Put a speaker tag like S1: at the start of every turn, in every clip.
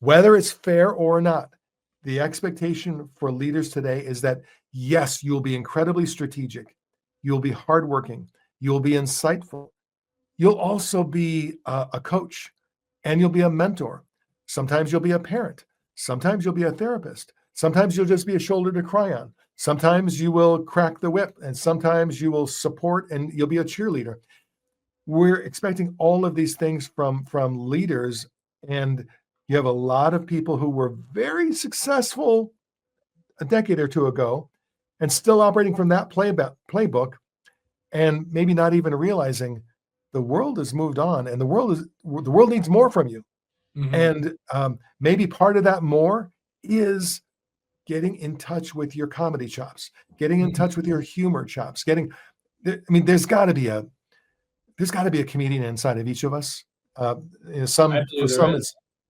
S1: Whether it's fair or not, the expectation for leaders today is that, yes, you'll be incredibly strategic, you'll be hardworking, you'll be insightful, you'll also be a coach, and you'll be a mentor. Sometimes you'll be a parent. Sometimes you'll be a therapist. Sometimes you'll just be a shoulder to cry on. Sometimes you will crack the whip, and sometimes you will support and you'll be a cheerleader. We're expecting all of these things from leaders, and you have a lot of people who were very successful a decade or two ago and still operating from that playbook, and maybe not even realizing the world has moved on, and the world needs more from you. And maybe part of that more is getting in touch with your comedy chops, getting in touch with your humor chops, there's got to be a comedian inside of each of us.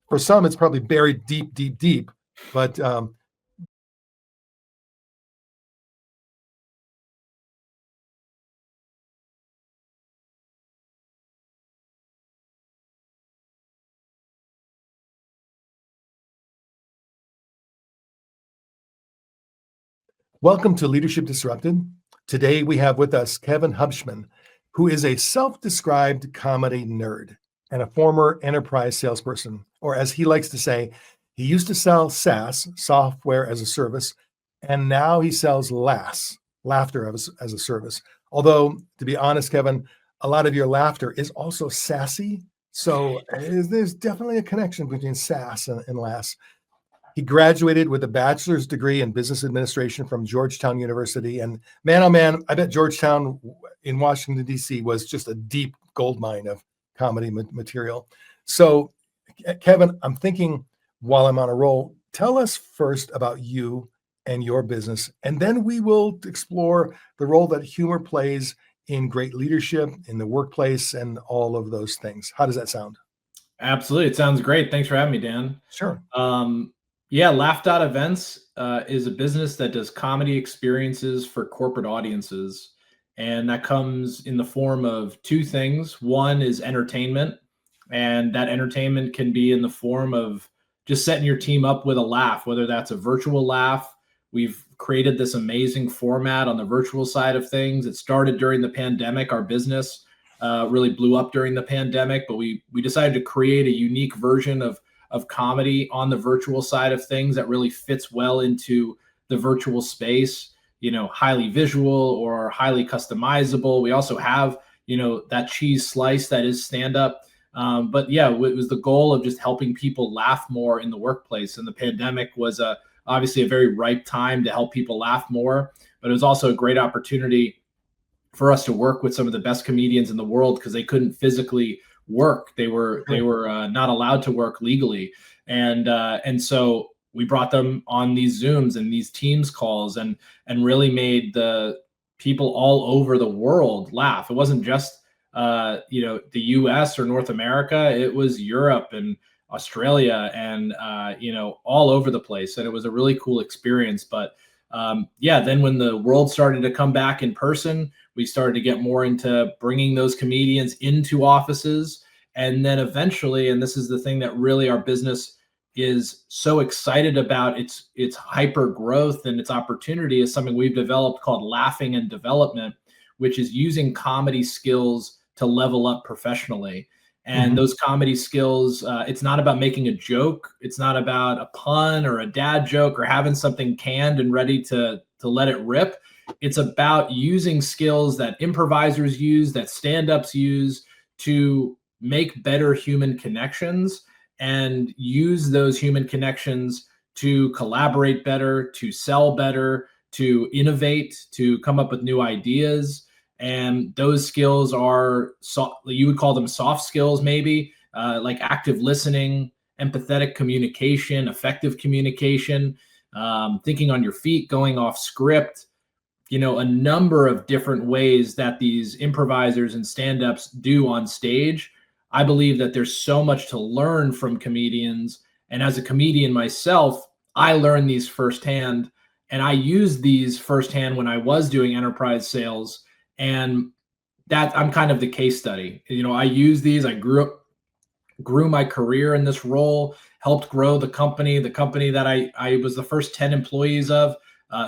S1: For some it's probably buried deep, but welcome to Leadership Disrupted. Today we have with us Kevin Hubschmann, who is a self-described comedy nerd and a former enterprise salesperson, or as he likes to say, he used to sell SaaS, software as a service, and now he sells LaaS, laughter as a service. Although, to be honest, Kevin, a lot of your laughter is also sassy. So there's definitely a connection between SaaS and LaaS. He graduated with a bachelor's degree in business administration from Georgetown University. And man, oh man, I bet Georgetown in Washington, D.C. was just a deep gold mine of comedy material. So, Kevin, I'm thinking while I'm on a roll, tell us first about you and your business, and then we will explore the role that humor plays in great leadership, in the workplace, and all of those things. How does that sound?
S2: Absolutely. It sounds great. Thanks for having me, Dan.
S1: Sure.
S2: Yeah, Laugh Events is a business that does comedy experiences for corporate audiences. And that comes in the form of two things. One is entertainment, and that entertainment can be in the form of just setting your team up with a laugh, whether that's a virtual laugh. We've created this amazing format on the virtual side of things. It started during the pandemic. Our business really blew up during the pandemic, but we decided to create a unique version of comedy on the virtual side of things that really fits well into the virtual space, highly visual or highly customizable. We also have, that cheese slice that is stand-up. But yeah, it was the goal of just helping people laugh more in the workplace. And the pandemic was obviously a very ripe time to help people laugh more, but it was also a great opportunity for us to work with some of the best comedians in the world because they couldn't physically work. They were not allowed to work legally, and so we brought them on these Zooms and these Teams calls, and really made the people all over the world laugh. It wasn't just the U.S. or North America. It was Europe and Australia and all over the place, and it was a really cool experience. But then when the world started to come back in person, we started to get more into bringing those comedians into offices. And then eventually, and this is the thing that really our business is so excited about, its hyper growth and its opportunity, is something we've developed called Laughing and Development, which is using comedy skills to level up professionally. And those comedy skills, it's not about making a joke. It's not about a pun or a dad joke or having something canned and ready to let it rip. It's about using skills that improvisers use, that stand-ups use, to make better human connections and use those human connections to collaborate better, to sell better, to innovate, to come up with new ideas. And those skills are, you would call them soft skills, maybe, like active listening, empathetic communication, effective communication, thinking on your feet, going off script, a number of different ways that these improvisers and stand-ups do on stage. I believe that there's so much to learn from comedians. And as a comedian myself, I learned these firsthand, and I used these firsthand when I was doing enterprise sales. And that I'm kind of the case study. I use these. I grew up grew my career in this role, helped grow the company that I was the first 10 employees of,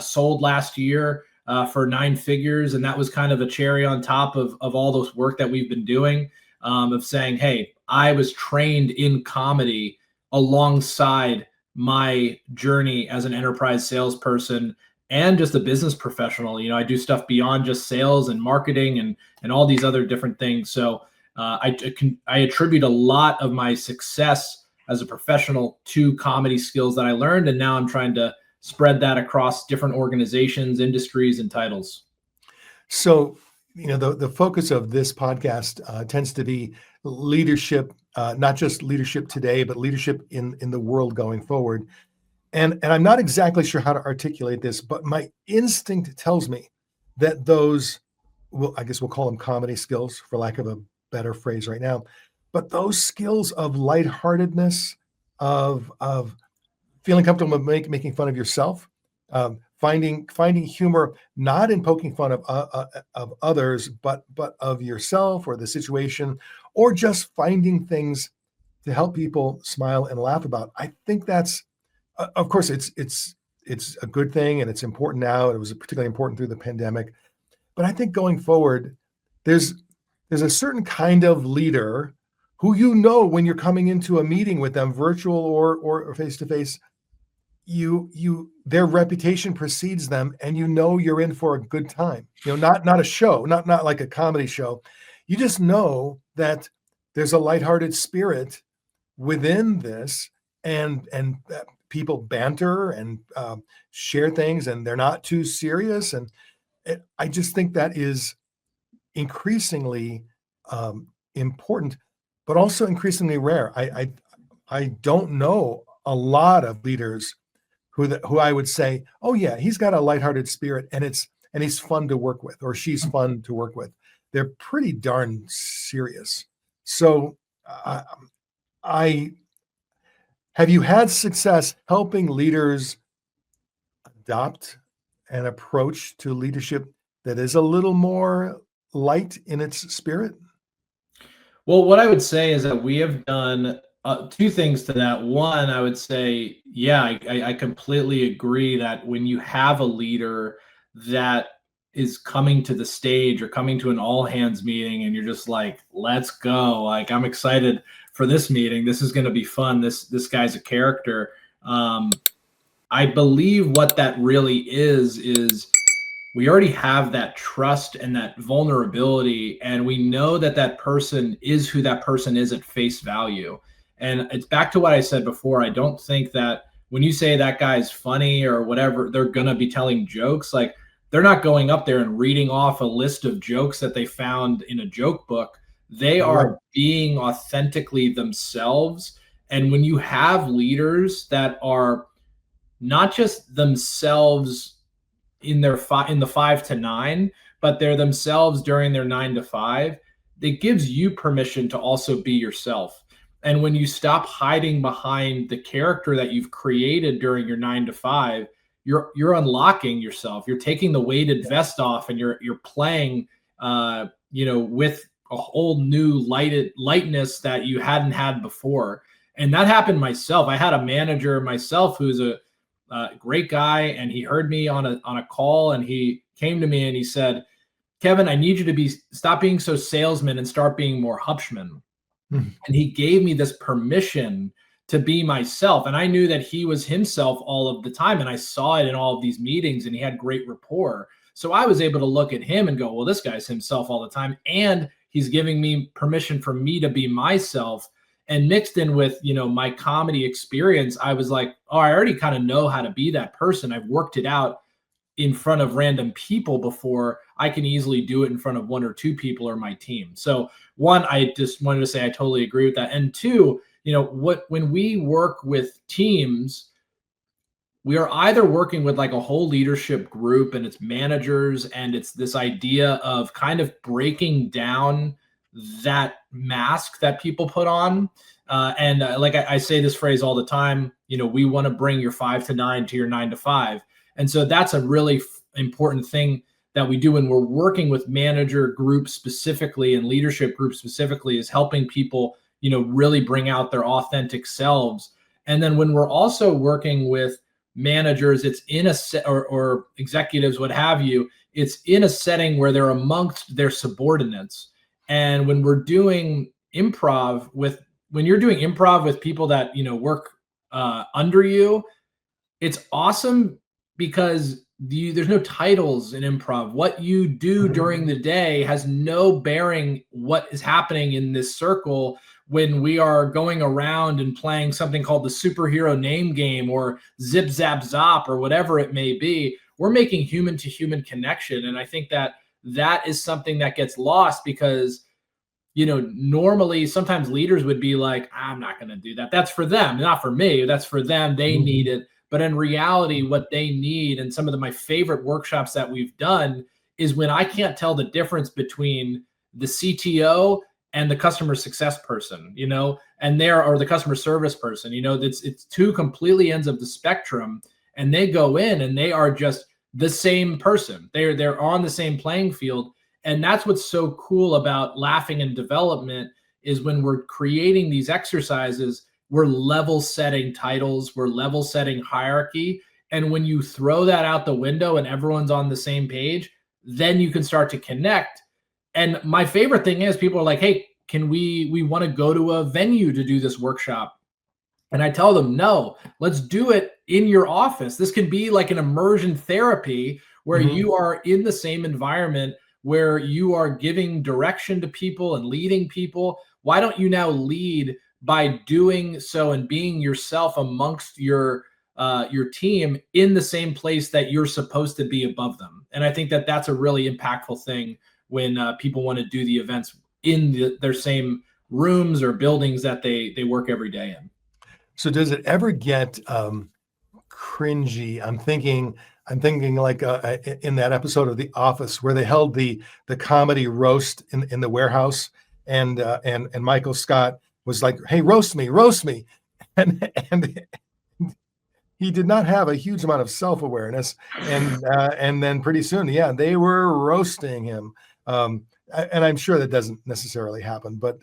S2: sold last year for 9 figures. And that was kind of a cherry on top of all those work that we've been doing, of saying, hey, I was trained in comedy alongside my journey as an enterprise salesperson and just a business professional. I do stuff beyond just sales and marketing and all these other different things. So I attribute a lot of my success as a professional to comedy skills that I learned, and now I'm trying to spread that across different organizations, industries, and titles.
S1: So, the focus of this podcast tends to be leadership, not just leadership today, but leadership in the world going forward. And I'm not exactly sure how to articulate this, but my instinct tells me that those, well, I guess we'll call them comedy skills, for lack of a better phrase right now, but those skills of lightheartedness, of feeling comfortable making fun of yourself, finding humor not in poking fun of others, but of yourself or the situation, or just finding things to help people smile and laugh about. I think that's, of course, it's a good thing, and it's important now. It was particularly important through the pandemic, but I think going forward, there's a certain kind of leader who, when you're coming into a meeting with them, virtual or face to face, their reputation precedes them, and you're in for a good time. Not a show, not like a comedy show. You just know that there's a lighthearted spirit within this, and people banter and share things, and they're not too serious. And I just think that is increasingly important, but also increasingly rare. I don't know a lot of leaders who I would say, oh yeah, he's got a lighthearted spirit, and he's fun to work with, or she's fun to work with. They're pretty darn serious. So have you had success helping leaders adopt an approach to leadership that is a little more light in its spirit?
S2: Well, what I would say is that we have done two things to that. One, I would say, yeah, I completely agree that when you have a leader that is coming to the stage or coming to an all hands meeting, and you're just like, let's go. Like, I'm excited for this meeting. This is going to be fun. This guy's a character. I believe what that really is we already have that trust and that vulnerability, and we know that person is who that person is at face value. And it's back to what I said before. I don't think that when you say that guy's funny or whatever, they're going to be telling jokes. Like, they're not going up there and reading off a list of jokes that they found in a joke book. They are being authentically themselves. And when you have leaders that are not just themselves in the 5 to 9, but they're themselves during their 9 to 5, it gives you permission to also be yourself. And when you stop hiding behind the character that you've created during your 9 to 5, you're unlocking yourself. You're taking the weighted vest off, and you're playing with a whole new lightness that you hadn't had before. And that happened myself. I had a manager myself who's a great guy, and he heard me on a call, and he came to me and he said, Kevin, I need you to stop being so salesman and start being more Hubschmann. And he gave me this permission to be myself. And I knew that he was himself all of the time. And I saw it in all of these meetings, and he had great rapport. So I was able to look at him and go, well, this guy's himself all the time. And he's giving me permission for me to be myself. And mixed in with, my comedy experience, I was like, oh, I already kind of know how to be that person. I've worked it out in front of random people before. I can easily do it in front of 1 or 2 people or my team. So one, I just wanted to say I totally agree with that. And two, when we work with teams, we are either working with like a whole leadership group and it's managers, and it's this idea of kind of breaking down that mask that people put on. Like I say this phrase all the time, we want to bring your 5 to 9 to your 9 to 5. And so that's a really important thing that we do when we're working with manager groups specifically and leadership groups specifically, is helping people really bring out their authentic selves. And then when we're also working with managers, it's in a set, or executives, what have you, it's in a setting where they're amongst their subordinates. And when we're doing improv when you're doing improv with people that, work under you, it's awesome because there's no titles in improv. What you do during the day has no bearing what is happening in this circle when we are going around and playing something called the superhero name game or zip zap zop or whatever it may be. We're making human to human connection. And I think that is something that gets lost because normally sometimes leaders would be like, I'm not going to do that. That's for them, not for me. That's for them. They need it. But in reality, what they need, and some of my favorite workshops that we've done, is when I can't tell the difference between the CTO and the customer success person, and or the customer service person, it's two completely ends of the spectrum, and they go in and they are just the same person. They're on the same playing field. And that's what's so cool about laughing and development is when we're creating these exercises, we're level setting titles, we're level setting hierarchy. And when you throw that out the window and everyone's on the same page, then you can start to connect. And my favorite thing is people are like, hey, we want to go to a venue to do this workshop. And I tell them, no, let's do it in your office. This can be like an immersion therapy where you are in the same environment, where you are giving direction to people and leading people. Why don't you now lead by doing so and being yourself amongst your team in the same place that you're supposed to be above them? And I think that's a really impactful thing when people want to do the events in their same rooms or buildings that they work every day in.
S1: So does it ever get cringy? I'm thinking like in that episode of The Office where they held the comedy roast in the warehouse, and Michael Scott was like, "Hey, roast me," and he did not have a huge amount of self-awareness, and then pretty soon, they were roasting him, and I'm sure that doesn't necessarily happen, but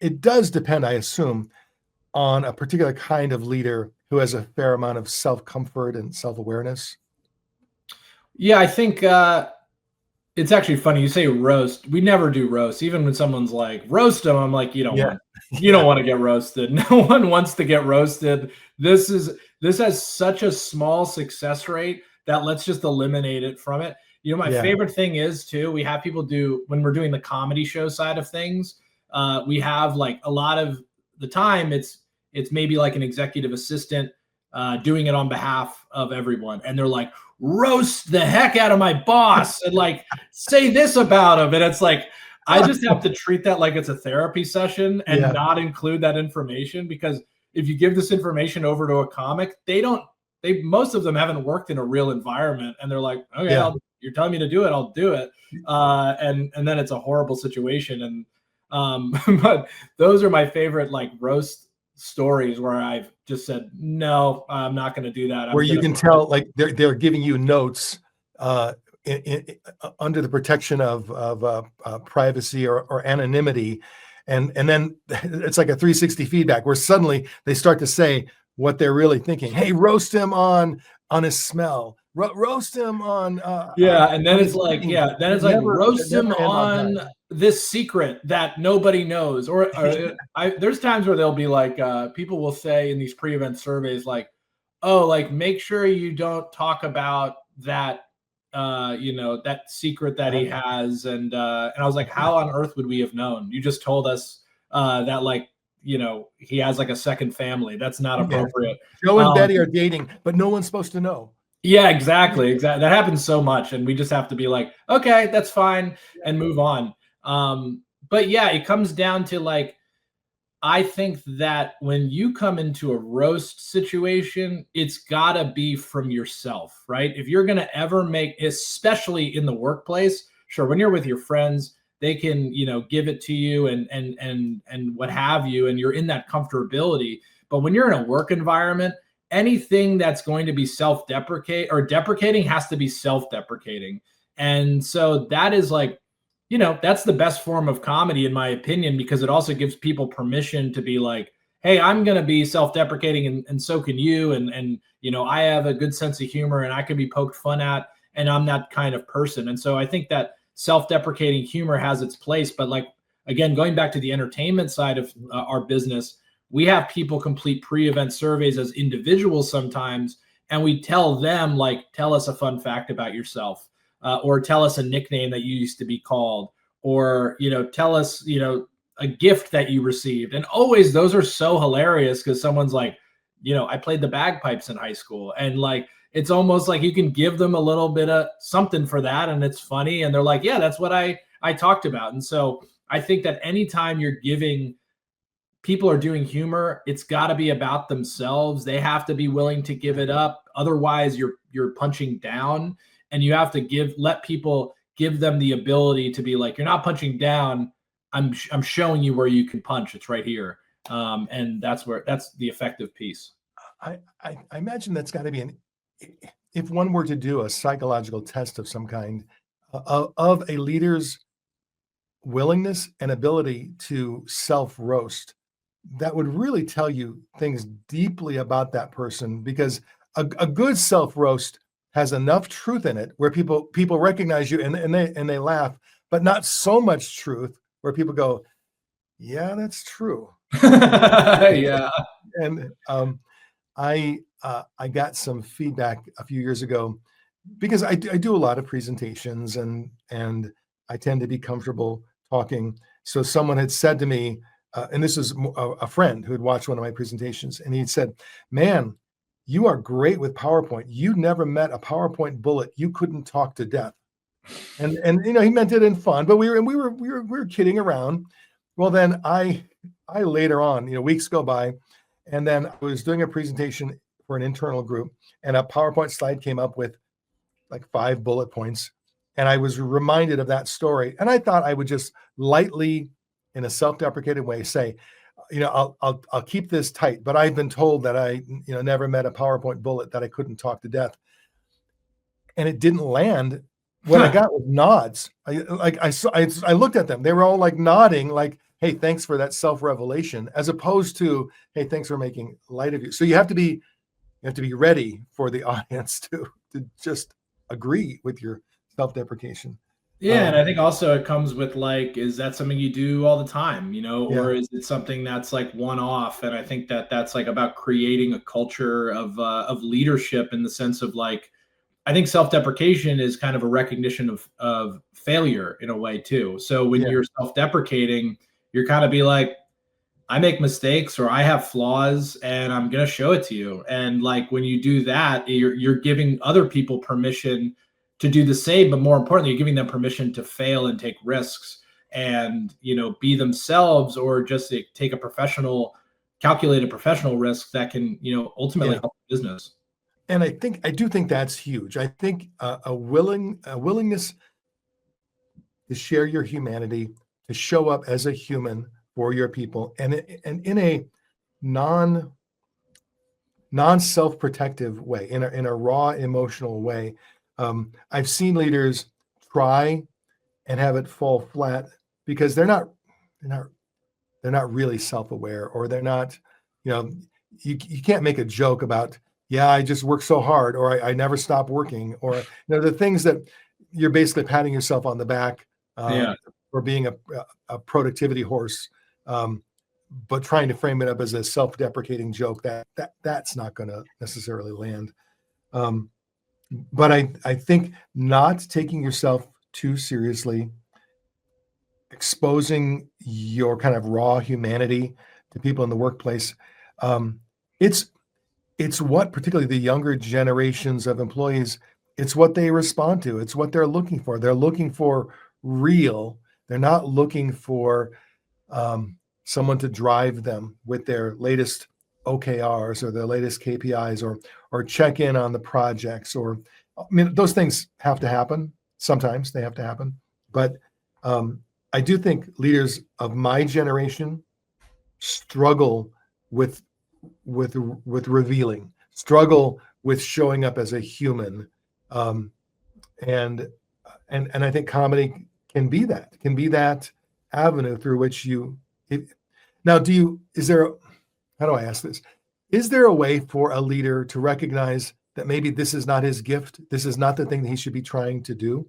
S1: it does depend, I assume, on a particular kind of leader who has a fair amount of self-comfort and self-awareness.
S2: Yeah, I think it's actually funny you say roast. We never do roast. Even when someone's like, roast them, I'm like, you don't want to get roasted. No one wants to get roasted. This has such a small success rate that let's just eliminate it from it. My favorite thing is too, we have people do, when we're doing the comedy show side of things, we have like a lot of the time it's maybe like an executive assistant doing it on behalf of everyone. And they're like, roast the heck out of my boss and like say this about him. And it's like, I just have to treat that like it's a therapy session and not include that information, because if you give this information over to a comic, most of them haven't worked in a real environment, and they're like, okay, you're telling me to do it, I'll do it. And then it's a horrible situation. And but those are my favorite like roast stories where I've just said, no, I'm not going to do that.
S1: Where you can tell like they're giving you notes under the protection of privacy or anonymity, and then it's like a 360 feedback where suddenly they start to say what they're really thinking. Hey, roast him on his smell. Roast him on
S2: and then it's like roast him on this secret that nobody knows, or there's times where they'll be like people will say in these pre-event surveys like, oh, like make sure you don't talk about that that secret that he has, and I was like, how on earth would we have known? You just told us that like he has like a second family. That's not appropriate.
S1: Joe and Betty are dating, but no one's supposed to know.
S2: Yeah, exactly. That happens so much, and we just have to be like, okay, that's fine, and move on. But yeah, it comes down to like, I think that when you come into a roast situation, it's gotta be from yourself, right? If you're gonna ever make, especially in the workplace, sure, when you're with your friends, they can, give it to you and what have you, and you're in that comfortability. But when you're in a work environment, anything that's going to be self-deprecate or deprecating has to be self-deprecating. And so that is like, that's the best form of comedy, in my opinion, because it also gives people permission to be like, hey, I'm going to be self-deprecating, and so can you. And I have a good sense of humor and I can be poked fun at, and I'm that kind of person. And so I think that self-deprecating humor has its place. But like, again, going back to the entertainment side of our business, we have people complete pre-event surveys as individuals sometimes, and we tell them, like, tell us a fun fact about yourself, or tell us a nickname that you used to be called, or tell us a gift that you received. And always those are so hilarious because someone's like, I played the bagpipes in high school, and like it's almost like you can give them a little bit of something for that, and it's funny, and they're like, yeah, that's what I talked about. And so I think that anytime you're giving people are doing humor, it's got to be about themselves. They have to be willing to give it up. Otherwise, you're punching down, and you have to let people give them the ability to be like, you're not punching down. I'm showing you where you can punch. It's right here. And that's the effective piece.
S1: I imagine that's got to be if one were to do a psychological test of some kind of a leader's willingness and ability to self-roast, that would really tell you things deeply about that person, because a good self-roast has enough truth in it where people recognize you and they laugh, but not so much truth where people go, yeah, that's true.
S2: Yeah.
S1: And I got some feedback a few years ago because I do a lot of presentations and I tend to be comfortable talking. So someone had said to me, and this is a friend who had watched one of my presentations, and he said, "Man, you are great with PowerPoint. You never met a PowerPoint bullet you couldn't talk to death." And he meant it in fun, but we were kidding around. Well, then I later on, weeks go by, and then I was doing a presentation for an internal group, and a PowerPoint slide came up with like 5 bullet points, and I was reminded of that story, and I thought I would just lightly, in a self-deprecating way, say, I'll keep this tight, but I've been told that I never met a PowerPoint bullet that I couldn't talk to death, and it didn't land. What I got was nods. I looked at them; they were all like nodding, like, "Hey, thanks for that self-revelation," as opposed to, "Hey, thanks for making light of you." So you have to be ready for the audience to just agree with your self-deprecation.
S2: Yeah, and I think also it comes with like, is that something you do all the time, or
S1: Yeah.
S2: is it something that's like one off? And I think that that's like about creating a culture of leadership, in the sense of like, I think self-deprecation is kind of a recognition of failure in a way too. So when
S1: Yeah.
S2: you're self-deprecating, you're kind of be like, I make mistakes or I have flaws, and I'm going to show it to you. And like when you do that, you're giving other people permission to do the same, but more importantly, you're giving them permission to fail and take risks, and be themselves, or just take a calculated professional risk that can ultimately
S1: Yeah.
S2: help the business.
S1: And I do think that's huge. I think a willingness to share your humanity, to show up as a human for your people, and in a non self-protective way, in a raw emotional way. I've seen leaders try and have it fall flat because they're not they're not really self-aware, or they're not, you can't make a joke about, yeah, I just work so hard, or I never stop working, or the things that you're basically patting yourself on the back
S2: Yeah.
S1: for being a productivity horse, but trying to frame it up as a self-deprecating joke that's not going to necessarily land. But I think not taking yourself too seriously, exposing your kind of raw humanity to people in the workplace. Um, it's what particularly the younger generations of employees, it's what they respond to. It's what they're looking for. They're looking for real. They're not looking for someone to drive them with their latest OKRs or their latest KPIs, or check in on the projects. Or, I mean, those things have to happen. Sometimes they have to happen, but I do think leaders of my generation struggle with revealing, struggle with showing up as a human, um, and I think comedy can be that avenue through which now how do I ask this? Is there a way for a leader to recognize that maybe this is not his gift? This is not the thing that he should be trying to do?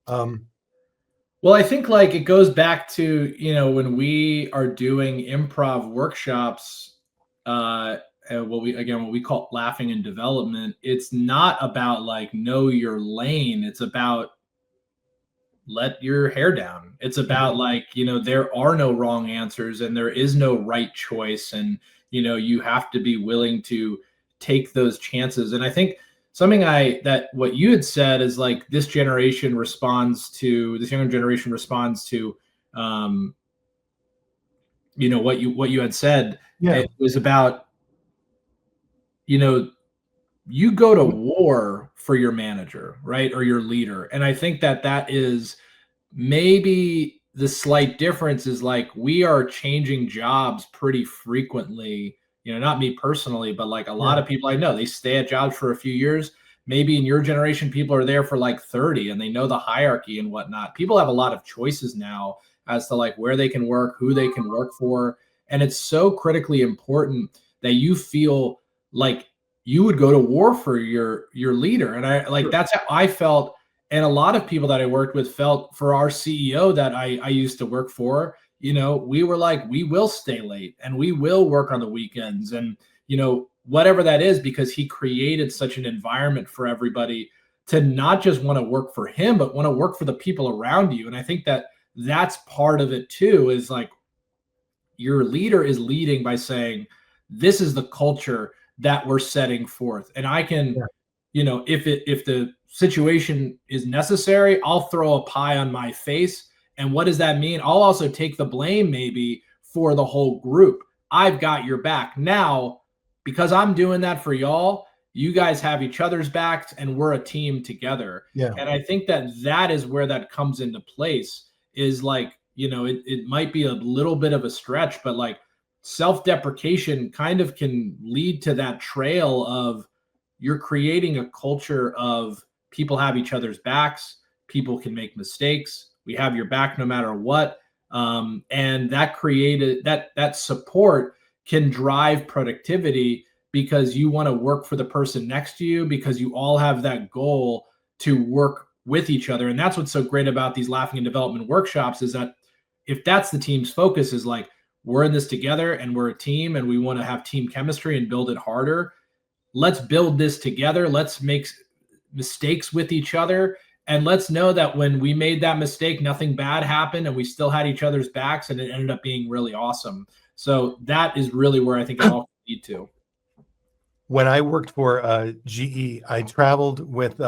S2: Well, I think like it goes back to, when we are doing improv workshops, and what we call laughing and development, it's not about like know your lane. It's about let your hair down. It's about like, there are no wrong answers and there is no right choice. And, you have to be willing to take those chances. And I think that what you had said is like this younger generation responds to, what you had said.
S1: Yeah.
S2: It was about, you go to war for your manager, right? Or your leader. And I think that is maybe the slight difference is like we are changing jobs pretty frequently, not me personally, but like a lot of people I know, they stay at jobs for a few years. Maybe in your generation, people are there for like 30 and they know the hierarchy and whatnot. People have a lot of choices now as to like where they can work, who they can work for. And it's so critically important that you feel like you would go to war for your leader. And I like, that's how I felt. And a lot of people that I worked with felt for our CEO that I used to work for, we were like, we will stay late and we will work on the weekends and, whatever that is, because he created such an environment for everybody to not just want to work for him, but want to work for the people around you. And I think that that's part of it too, is like your leader is leading by saying, this is the culture that we're setting forth. And I can, if the situation is necessary, I'll throw a pie on my face. And what does that mean? I'll also take the blame maybe for the whole group. I've got your back. Now, because I'm doing that for y'all, you guys have each other's backs and we're a team together.
S1: Yeah.
S2: And I think that is where that comes into place is like, it might be a little bit of a stretch, but like self-deprecation kind of can lead to that trail of you're creating a culture of people have each other's backs. People can make mistakes. We have your back no matter what. And that created that support can drive productivity because you want to work for the person next to you because you all have that goal to work with each other. And that's what's so great about these laughing and development workshops is that if that's the team's focus is like, we're in this together and we're a team and we want to have team chemistry and build it harder. Let's build this together. Let's make mistakes with each other. And let's know that when we made that mistake, nothing bad happened and we still had each other's backs and it ended up being really awesome. So that is really where I think it all can lead to.
S1: When I worked for GE, I traveled with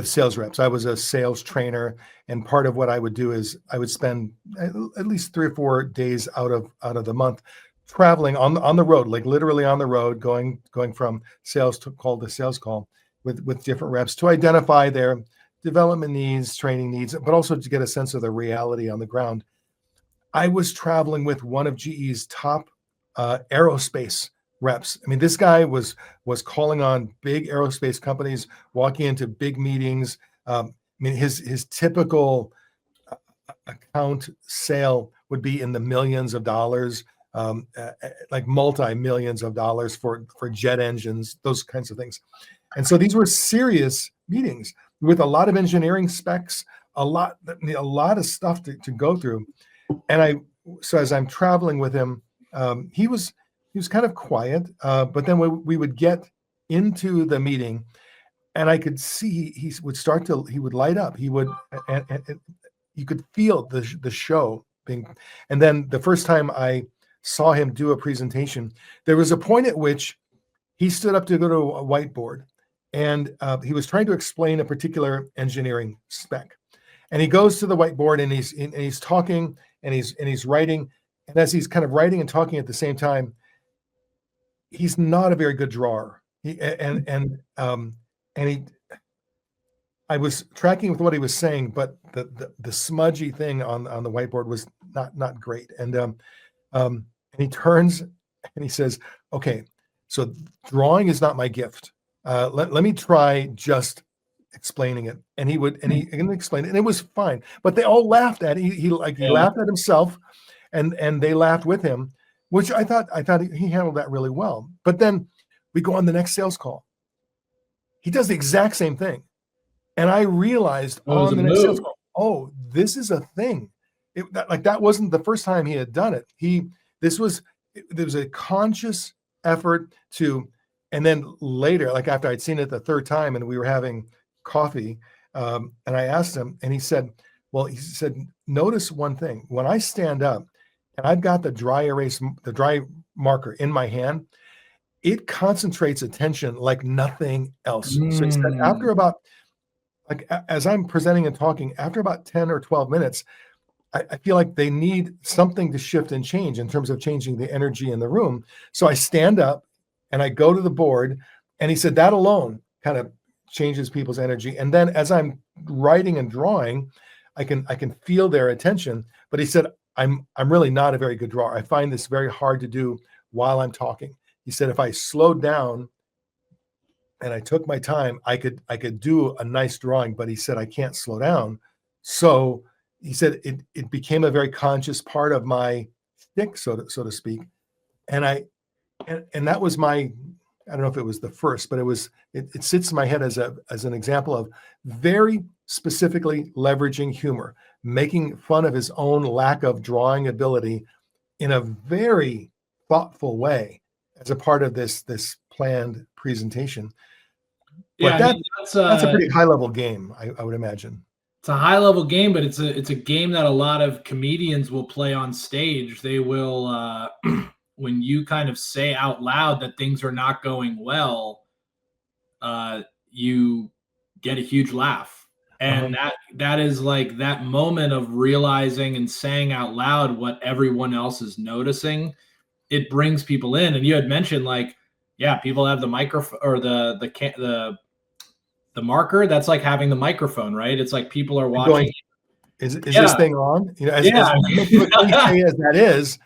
S1: sales reps. I was a sales trainer, and part of what I would do is I would spend at least 3 or 4 days out of the month traveling on the road, like literally on the road, going from sales call to sales call with different reps to identify their development needs, training needs, but also to get a sense of the reality on the ground. I was traveling with one of GE's top aerospace reps. I mean, this guy was calling on big aerospace companies, walking into big meetings. I mean, his typical account sale would be in the millions of dollars, like multi-millions of dollars for jet engines, those kinds of things. And so these were serious meetings with a lot of engineering specs, a lot of stuff to go through. And so as I'm traveling with him, he was kind of quiet, but then we would get into the meeting, and I could see he would light up. He would, and you could feel the show being. And then the first time I saw him do a presentation, there was a point at which he stood up to go to a whiteboard, and he was trying to explain a particular engineering spec. And he goes to the whiteboard and he's talking and he's writing. And as he's kind of writing and talking at the same time, he's not a very good drawer. I was tracking with what he was saying, but the smudgy thing on the whiteboard was not great. And he turns and he says, "Okay, so drawing is not my gift. Let me try just explaining it, and he explained it, and it was fine. But they all laughed at it. He laughed at himself, and they laughed with him, which I thought he handled that really well. But then we go on the next sales call. He does the exact same thing, and I realized on the next sales call, oh, this is a thing. That wasn't the first time he had done it. There was a conscious effort to, and then later, like after I'd seen it the third time and we were having coffee, and I asked him, and he said, notice one thing. When I stand up and I've got the dry marker in my hand, it concentrates attention like nothing else. So he said, after about, as I'm presenting and talking, after about 10 or 12 minutes, I feel like they need something to shift and change in terms of changing the energy in the room. So I stand up and I go to the board, and he said that alone kind of changes people's energy. And then as I'm writing and drawing, I can feel their attention. But he said, I'm really not a very good drawer. I find this very hard to do while I'm talking. He said, if I slowed down and I took my time, I could do a nice drawing, but he said, I can't slow down. So he said it became a very conscious part of my shtick, so to speak. And that was I don't know if it was the first, but it sits in my head as an example of very specifically leveraging humor, making fun of his own lack of drawing ability in a very thoughtful way as a part of this planned presentation. But that's a pretty high level game, I would imagine.
S2: It's a high level game, but it's a game that a lot of comedians will play on stage. They will, when you kind of say out loud that things are not going well, you get a huge laugh. And that is like that moment of realizing and saying out loud what everyone else is noticing. It brings people in. And you had mentioned people have the microphone or the marker. That's like having the microphone, right? It's like people are watching.
S1: Is this thing on? As cliche as that is,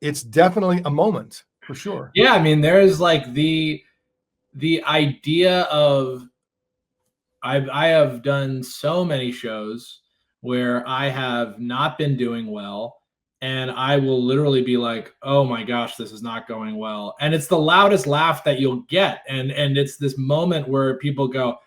S1: it's definitely a moment for sure.
S2: Yeah, I mean, there's like the idea of I have done so many shows where I have not been doing well, and I will literally be like, oh my gosh, this is not going well. And it's the loudest laugh that you'll get. And it's this moment where people go,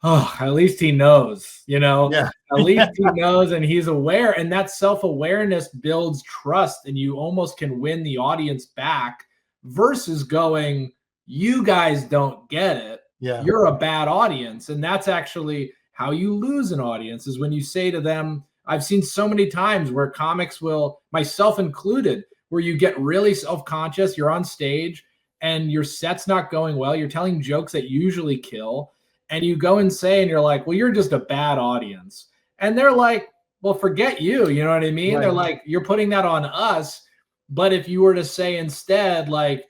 S2: oh, at least he knows, at least he knows and he's aware. And that self-awareness builds trust, and you almost can win the audience back versus going, you guys don't get it.
S1: Yeah.
S2: You're a bad audience. And that's actually how you lose an audience, is when you say to them, I've seen so many times where comics will, myself included, where you get really self-conscious, you're on stage and your set's not going well. You're telling jokes that usually kill. And you go and say, and you're like, well, you're just a bad audience. And they're like, well, forget you. You know what I mean? Right. They're like, you're putting that on us. But if you were to say instead, like,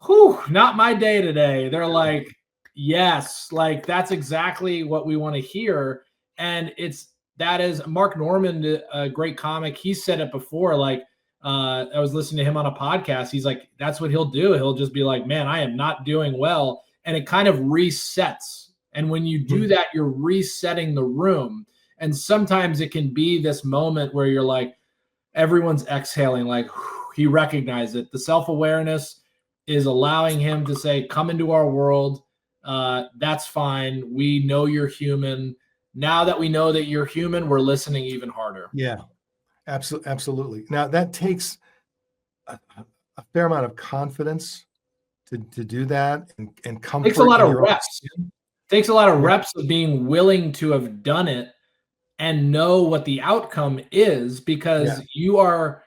S2: whew, not my day today. They're like, yes, like that's exactly what we want to hear. And that is Mark Norman, a great comic. He said it before, like, I was listening to him on a podcast. He's like, that's what he'll do. He'll just be like, man, I am not doing well. And it kind of resets. And when you do that, you're resetting the room. And sometimes it can be this moment where you're like, everyone's exhaling, like he recognized it. The self-awareness is allowing him to say, come into our world. That's fine. We know you're human. Now that we know that you're human, we're listening even harder.
S1: Yeah, absolutely. Now that takes a fair amount of confidence to do that and comfort.
S2: Takes a lot of reps. Takes a lot of reps of being willing to have done it and know what the outcome is, because you are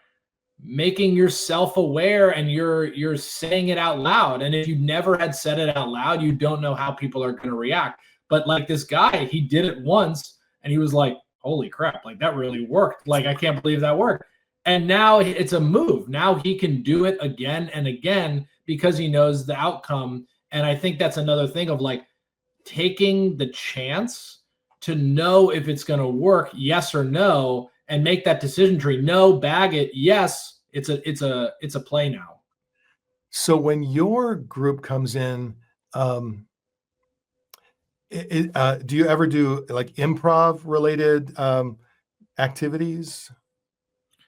S2: making yourself aware and you're saying it out loud. And if you never had said it out loud, you don't know how people are going to react. But like this guy, he did it once and he was like, holy crap, like that really worked. Like, I can't believe that worked. And now it's a move. Now he can do it again and again because he knows the outcome. And I think that's another thing of like taking the chance to know if it's going to work, yes or no, and make that decision tree. No, bag it. Yes, it's a play now.
S1: So when your group comes in, Do you ever do like improv related activities?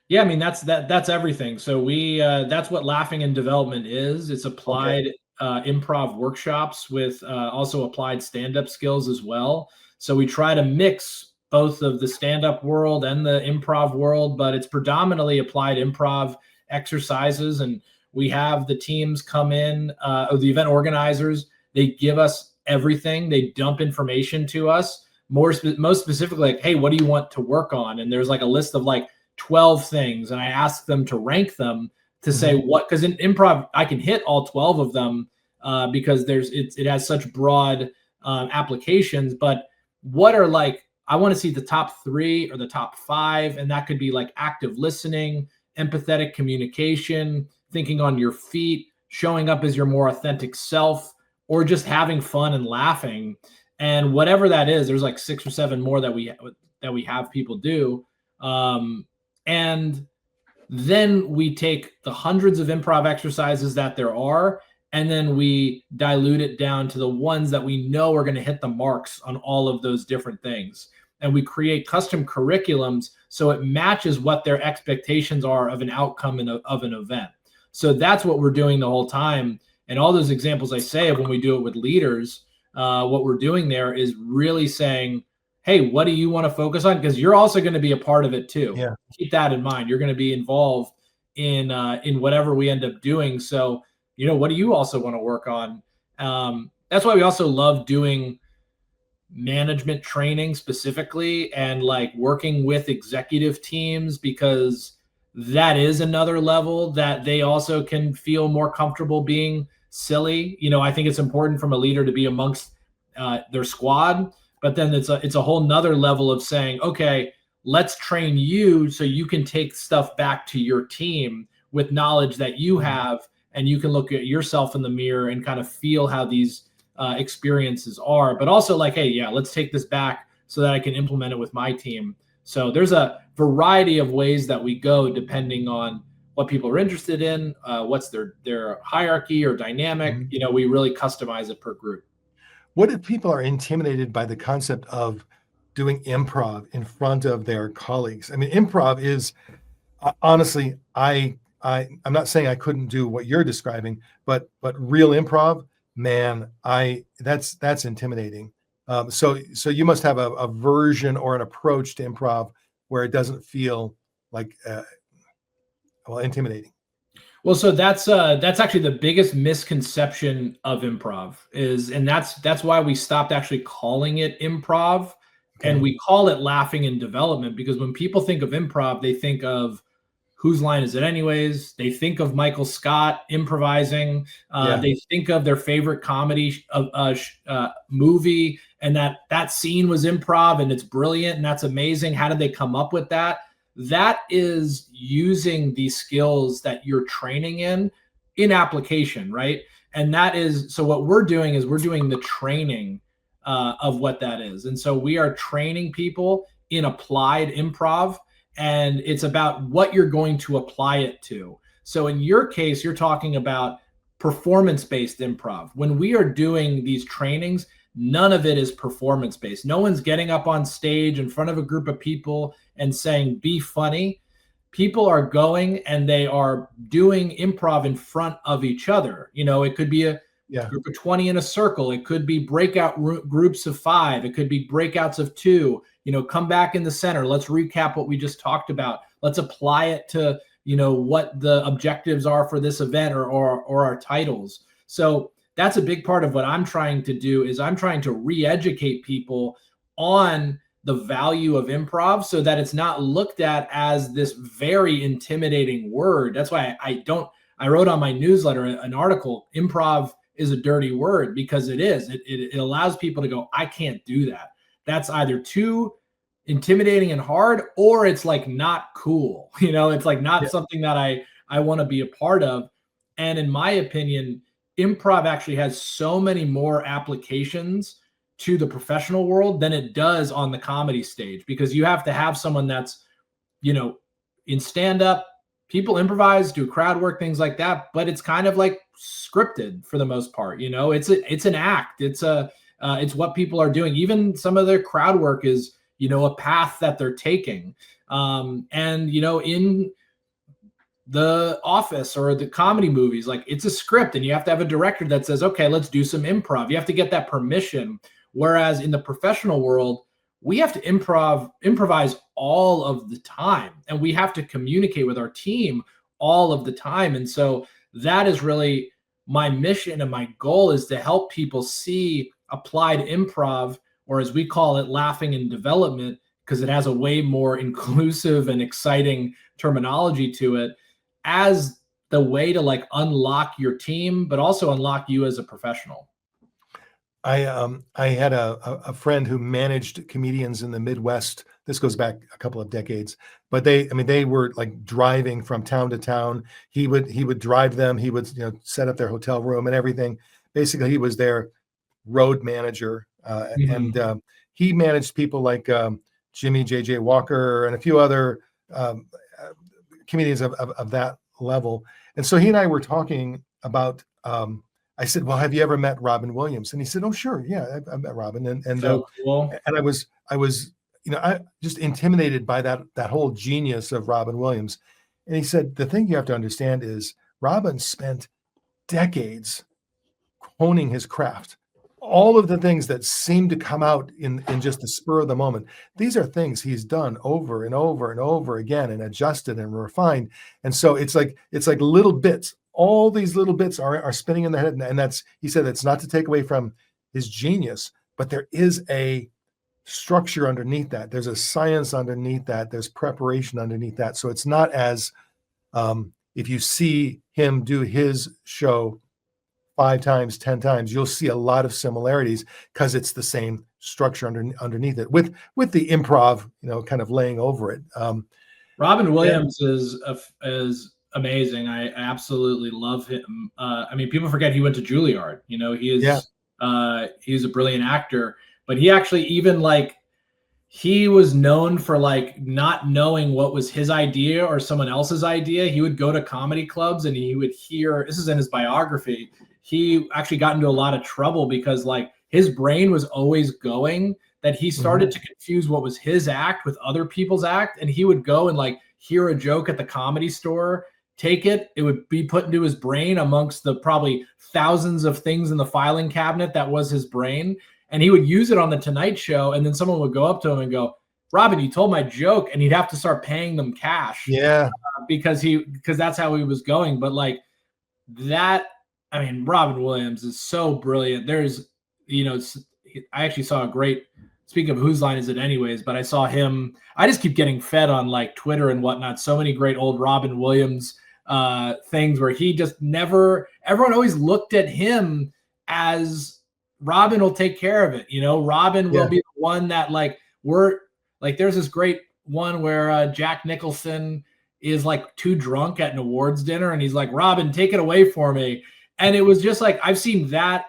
S2: Yeah, I mean that's everything. So we that's what laughing in development is. It's
S1: Okay.
S2: applied improv workshops with also applied stand-up skills as well. So we try to mix both of the stand-up world and the improv world, but it's predominantly applied improv exercises. And we have the teams come in, or the event organizers, they give us everything. They dump information to us, most specifically, like, hey, what do you want to work on? And there's like a list of like 12 things, and I ask them to rank them to say what, because in improv I can hit all 12 of them because it has such broad applications. But what are like, I want to see the top 3 or the top 5, and that could be like active listening, empathetic communication, thinking on your feet, showing up as your more authentic self, or just having fun and laughing. And whatever that is, there's like 6 or 7 more that we have people do. And then we take the hundreds of improv exercises that there are, and then we dilute it down to the ones that we know are going to hit the marks on all of those different things. And we create custom curriculums so it matches what their expectations are of an outcome of an event. So that's what we're doing the whole time. And all those examples I say of when we do it with leaders, what we're doing there is really saying, hey, what do you want to focus on? Because you're also going to be a part of it too.
S1: Yeah.
S2: Keep that in mind. You're going to be involved in whatever we end up doing. So, what do you also want to work on? That's why we also love doing management training specifically, and like working with executive teams, because that is another level that they also can feel more comfortable being silly. I think it's important from a leader to be amongst their squad, but then it's a whole nother level of saying, okay, let's train you so you can take stuff back to your team with knowledge that you have, and you can look at yourself in the mirror and kind of feel how these experiences are. But also like, hey, yeah, let's take this back so that I can implement it with my team. So there's a variety of ways that we go depending on what people are interested in, what's their hierarchy or dynamic. We really customize it per group.
S1: What if people are intimidated by the concept of doing improv in front of their colleagues? I mean, improv is honestly, I'm not saying I couldn't do what you're describing, but real improv, man, that's intimidating. So you must have a version or an approach to improv where it doesn't feel like intimidating.
S2: Well, so that's actually the biggest misconception of improv and that's why we stopped actually calling it improv, and we call it laughing in development, because when people think of improv, they think of whose line is it anyways? They think of Michael Scott improvising. They think of their favorite comedy movie, and that scene was improv, and it's brilliant, and that's amazing. How did they come up with that? That is using the skills that you're training in application, right? And that is, so what we're doing is we're doing the training of what that is. And so we are training people in applied improv, and it's about what you're going to apply it to. So in your case, you're talking about performance-based improv. When we are doing these trainings, none of it is performance-based. No one's getting up on stage in front of a group of people and saying, be funny. People are going and they are doing improv in front of each other. It could be a group of 20 in a circle. It could be breakout groups of 5. It could be breakouts of 2. Come back in the center. Let's recap what we just talked about. Let's apply it to, what the objectives are for this event or our titles. So that's a big part of what I'm trying to do, is I'm trying to re-educate people on the value of improv so that it's not looked at as this very intimidating word. That's why I wrote on my newsletter an article, improv is a dirty word, because it is. It allows people to go, I can't do that. That's either too intimidating and hard, or it's like not cool. It's like not something that I want to be a part of. And in my opinion, improv actually has so many more applications to the professional world than it does on the comedy stage, because you have to have someone that's, in stand-up, people improvise, do crowd work, things like that, but it's kind of like scripted for the most part. It's an act. It's It's what people are doing. Even some of their crowd work is, a path that they're taking. And, in the Office or the comedy movies, like, it's a script and you have to have a director that says, okay, let's do some improv. You have to get that permission. Whereas in the professional world, we have to improvise all of the time, and we have to communicate with our team all of the time. And so that is really my mission, and my goal is to help people see applied improv, or as we call it, laughing in development, because it has a way more inclusive and exciting terminology to it, as the way to like unlock your team, but also unlock you as a professional.
S1: I had a friend who managed comedians in the Midwest. This goes back a couple of decades, but they were like driving from town to town. He would drive them. He would set up their hotel room and everything. Basically, he was their road manager, and he managed people like Jimmy J.J. Walker and a few other comedians of that level. And so he and I were talking about. I said, "Well, have you ever met Robin Williams?" And he said, "Oh, sure, yeah, I've met Robin." And
S2: So cool.
S1: and I was I just intimidated by that whole genius of Robin Williams. And he said, "The thing you have to understand is Robin spent decades honing his craft. All of the things that seem to come out in just the spur of the moment, these are things he's done over and over and over again and adjusted and refined. And so it's like little bits. All these little bits are spinning in the head. And that's, he said, it's not to take away from his genius, but there is a structure underneath that. There's a science underneath that. There's preparation underneath that. So it's not as if you see him do his show 5 times, 10 times, you'll see a lot of similarities because it's the same structure underneath it with the improv, kind of laying over it.
S2: Robin Williams is amazing. I absolutely love him. People forget he went to Juilliard. He is he's a brilliant actor, but he actually he was known for not knowing what was his idea or someone else's idea. He would go to comedy clubs and he would hear, this is in his biography, he actually got into a lot of trouble because his brain was always going, that he started to confuse what was his act with other people's act. And he would go and hear a joke at the Comedy Store, take it, it would be put into his brain amongst the probably thousands of things in the filing cabinet that was his brain. And he would use it on the Tonight Show. And then someone would go up to him and go, "Robin, you told my joke." And he'd have to start paying them cash.
S1: Yeah.
S2: Because that's how he was going. But Robin Williams is so brilliant. There's, I actually saw a great, speaking of whose line is it anyways, but I saw him, I just keep getting fed on Twitter and whatnot. So many great old Robin Williams things where he just never, everyone always looked at him as Robin will take care of it. Robin will be the one that there's this great one where Jack Nicholson is too drunk at an awards dinner and he's like, "Robin, take it away for me." And it was just I've seen that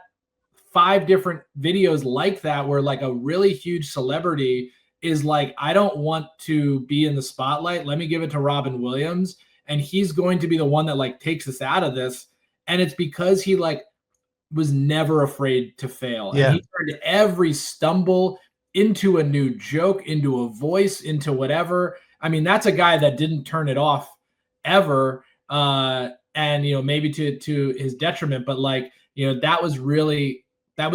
S2: 5 different videos like that where a really huge celebrity is I don't want to be in the spotlight. Let me give it to Robin Williams. And he's going to be the one that takes us out of this. And it's because he was never afraid to fail.
S1: Yeah.
S2: And he turned every stumble into a new joke, into a voice, into whatever. That's a guy that didn't turn it off ever. And, maybe to his detriment, but that was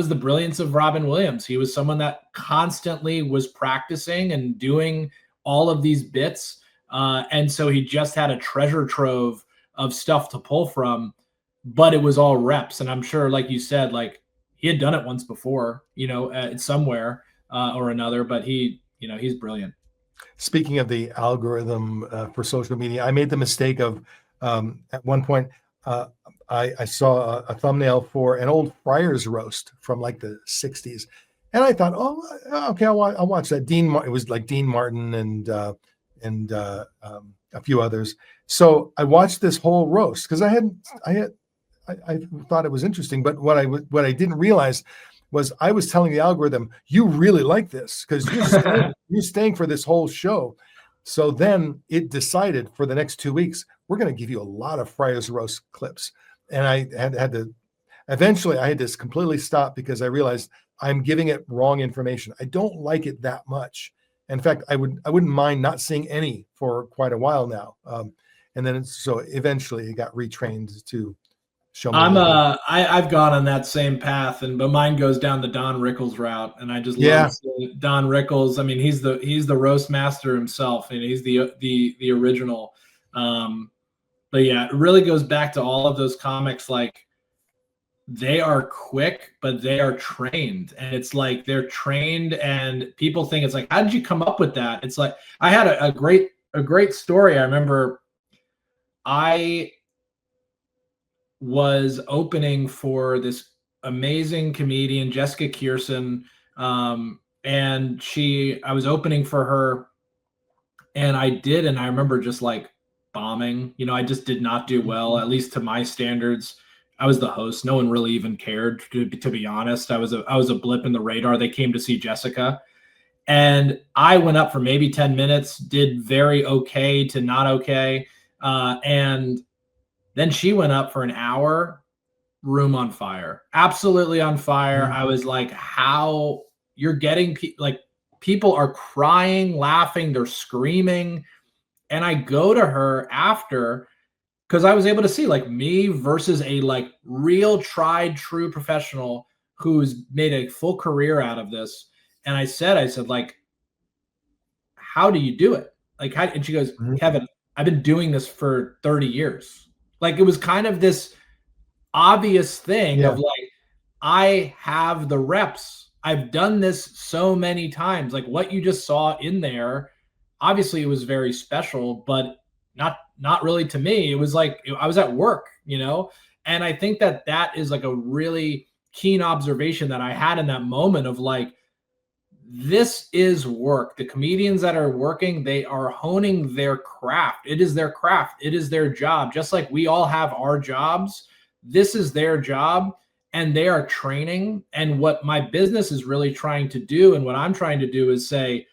S2: the brilliance of Robin Williams. He was someone that constantly was practicing and doing all of these bits. And so he just had a treasure trove of stuff to pull from, but it was all reps. And I'm sure, like you said, he had done it once before, somewhere or another, but he's brilliant.
S1: Speaking of the algorithm for social media, I made the mistake of at one point, I saw a thumbnail for an old Friars roast from the 60s. And I thought, oh, okay, I'll watch that. It was Dean Martin and a few others. So I watched this whole roast because I thought it was interesting. But what I didn't realize was I was telling the algorithm, you really like this because you're staying for this whole show. So then it decided for the next 2 weeks, we're going to give you a lot of Friars roast clips. And I had to, Eventually, I had to completely stop because I realized I'm giving it wrong information. I don't like it that much. In fact, I wouldn't mind not seeing any for quite a while now. And then so eventually it got retrained to show me a little bit.
S2: I've gone on that same path, but mine goes down the Don Rickles route, and I just love
S1: Yeah.
S2: Don Rickles. I mean, he's the roast master himself, and he's the original. But yeah, it really goes back to all of those comics. Like, they are quick, but they are trained, and it's like they're trained, and people think it's like, how did you come up with that? It's like, I had a great story. I remember I was opening for this amazing comedian, Jessica Kierson. And I was opening for her, and I remember just like bombing. I just did not do well, at least to my standards. I was the host. No one really even cared, to be honest. I was a blip in the radar. They came to see Jessica, and I went up for maybe 10 minutes, did very okay to not okay. And then she went up for an hour, room on fire, absolutely on fire.
S1: Mhm.
S2: I was like, how you're getting like people are crying, laughing, they're screaming. And I go to her after, because I was able to see like me versus a like real tried true professional who's made a full career out of this. And I said like, how do you do it? Like, how? And she goes,
S1: Mhm.
S2: Kevin, I've been doing this for 30 years. Like, it was kind of this obvious thing
S1: Yeah.
S2: of like, I have the reps. I've done this so many times. Like, what you just saw in there, obviously it was very special, but not really to me. It was like I was at work. And I think that is like a really keen observation that I had in that moment of like, this is work. The comedians that are working, they are honing their craft. It is their craft. It is their job. Just like we all have our jobs, this is their job, and they are training. And what my business is really trying to do, and what I'm trying to do, is say,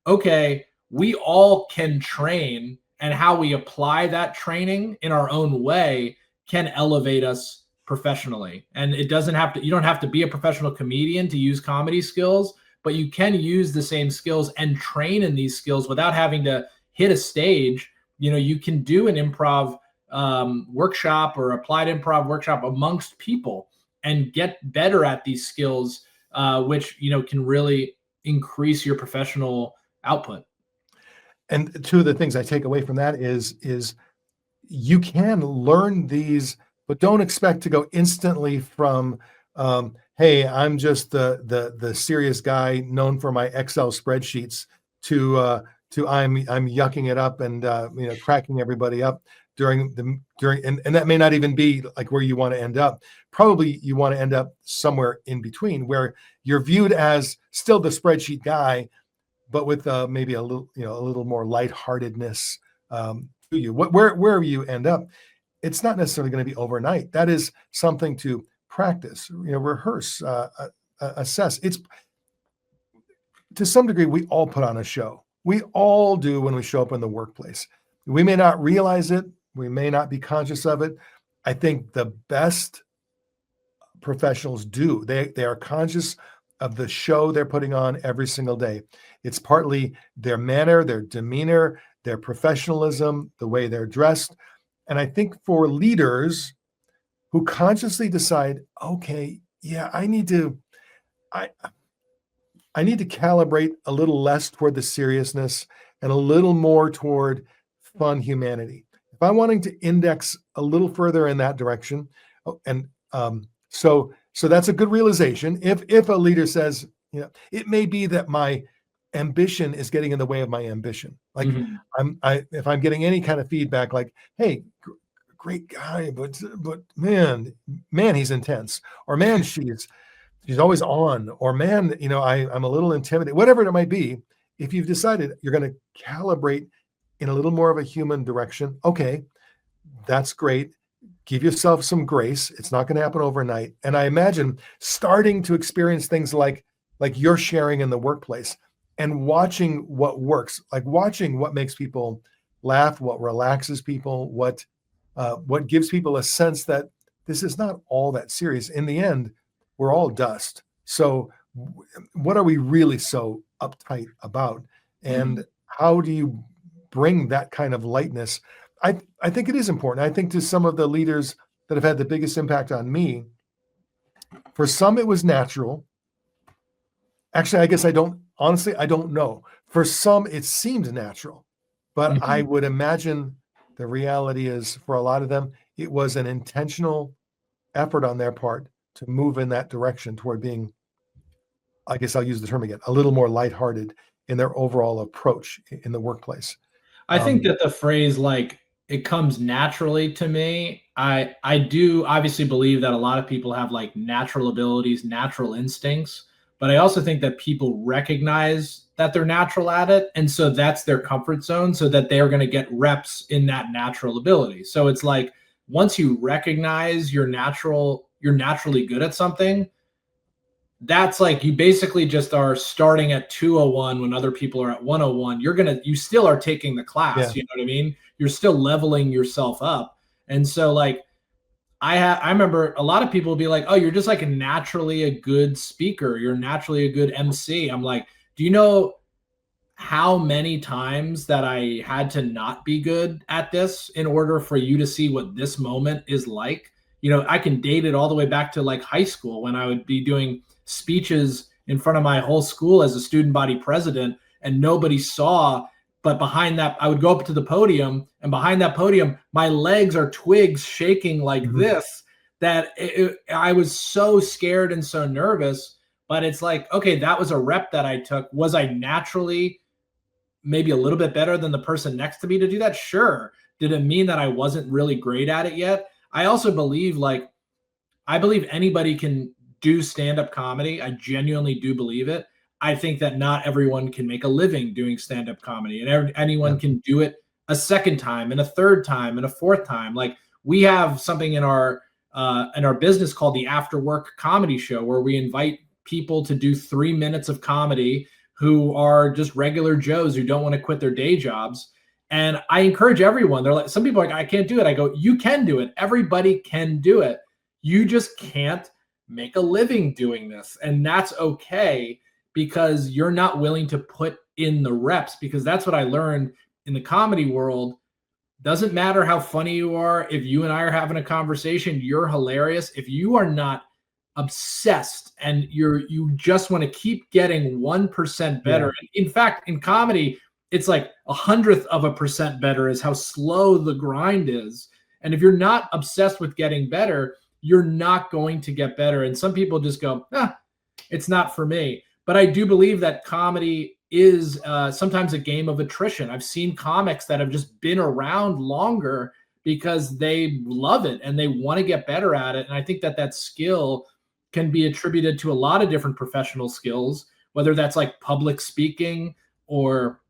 S2: okay, we all can train, and how we apply that training in our own way can elevate us professionally. And you don't have to be a professional comedian to use comedy skills, but you can use the same skills and train in these skills without having to hit a stage. You can do an improv workshop or applied improv workshop amongst people and get better at these skills, which can really increase your professional output.
S1: And two of the things I take away from that is you can learn these, but don't expect to go instantly from hey, I'm just the serious guy known for my Excel spreadsheets to I'm yucking it up and cracking everybody up during and that may not even be like where you want to end up. Probably you want to end up somewhere in between where you're viewed as still the spreadsheet guy, but with maybe a little more lightheartedness to you. Wherever you end up, it's not necessarily going to be overnight. That is something to practice, rehearse, assess. It's to some degree we all put on a show. We all do when we show up in the workplace. We may not realize it. We may not be conscious of it. I think the best professionals do. They are conscious of the show they're putting on every single day. It's partly their manner, their demeanor, their professionalism, the way they're dressed. And I think for leaders who consciously decide, okay, yeah, I need to calibrate a little less toward the seriousness and a little more toward fun humanity. If I'm wanting to index a little further in that direction, and so that's a good realization. If a leader says, it may be that my ambition is getting in the way of my ambition. Like if I'm getting any kind of feedback, like, hey, great guy, but man, he's intense, or man, she's always on, or man, I'm a little intimidated, whatever it might be. If you've decided you're going to calibrate in a little more of a human direction, okay, that's great. Give yourself some grace. It's not going to happen overnight. And I imagine starting to experience things like you're sharing in the workplace and watching what works, like watching what makes people laugh, what relaxes people, what gives people a sense that this is not all that serious. In the end, we're all dust. So what are we really so uptight about? And how do you bring that kind of lightness? I think it is important. I think to some of the leaders that have had the biggest impact on me, for some it was natural. Actually, I guess I don't know. For some, it seemed natural, but I would imagine the reality is for a lot of them, it was an intentional effort on their part to move in that direction toward being, I guess I'll use the term again, a little more lighthearted in their overall approach in the workplace.
S2: I think that the phrase like it comes naturally to me. I do obviously believe that a lot of people have like natural abilities, natural instincts, but I also think that people recognize that they're natural at it, and so that's their comfort zone, so that they're going to get reps in that natural ability. So it's like once you recognize you're naturally good at something, that's like you basically just are starting at 201 when other people are at 101. You still are taking the class.
S1: Yeah.
S2: You know what I mean? You're still leveling yourself up. And so like I remember a lot of people would be like, oh, you're just like naturally a good speaker. You're naturally a good MC. I'm like, do you know how many times that I had to not be good at this in order for you to see what this moment is like? You know, I can date it all the way back to like high school when I would be doing speeches in front of my whole school as a student body president and nobody saw. But behind that, I would go up to the podium, and behind that podium, my legs are twigs shaking like this, that I was so scared and so nervous. But it's like, okay, that was a rep that I took. Was I naturally maybe a little bit better than the person next to me to do that? Sure. Did it mean that I wasn't really great at it yet? I also believe I believe anybody can do stand-up comedy. I genuinely do believe it. I think that not everyone can make a living doing stand-up comedy, and anyone can do it a second time and a third time and a fourth time. Like we have something in our business called the After Work Comedy Show, where we invite people to do 3 minutes of comedy who are just regular Joes who don't want to quit their day jobs. And I encourage everyone. They're like, some people are like, I can't do it. I go, you can do it. Everybody can do it. You just can't make a living doing this. And that's okay, because you're not willing to put in the reps, because that's what I learned in the comedy world. Doesn't matter how funny you are. If you and I are having a conversation, you're hilarious. If you are not obsessed and you just want to keep getting 1% better.
S1: Yeah.
S2: In fact, in comedy, it's like 100th% better is how slow the grind is. And if you're not obsessed with getting better, you're not going to get better. And some people just go, it's not for me. But I do believe that comedy is sometimes a game of attrition. I've seen comics that have just been around longer because they love it and they want to get better at it. And I think that skill can be attributed to a lot of different professional skills, whether that's like public speaking or,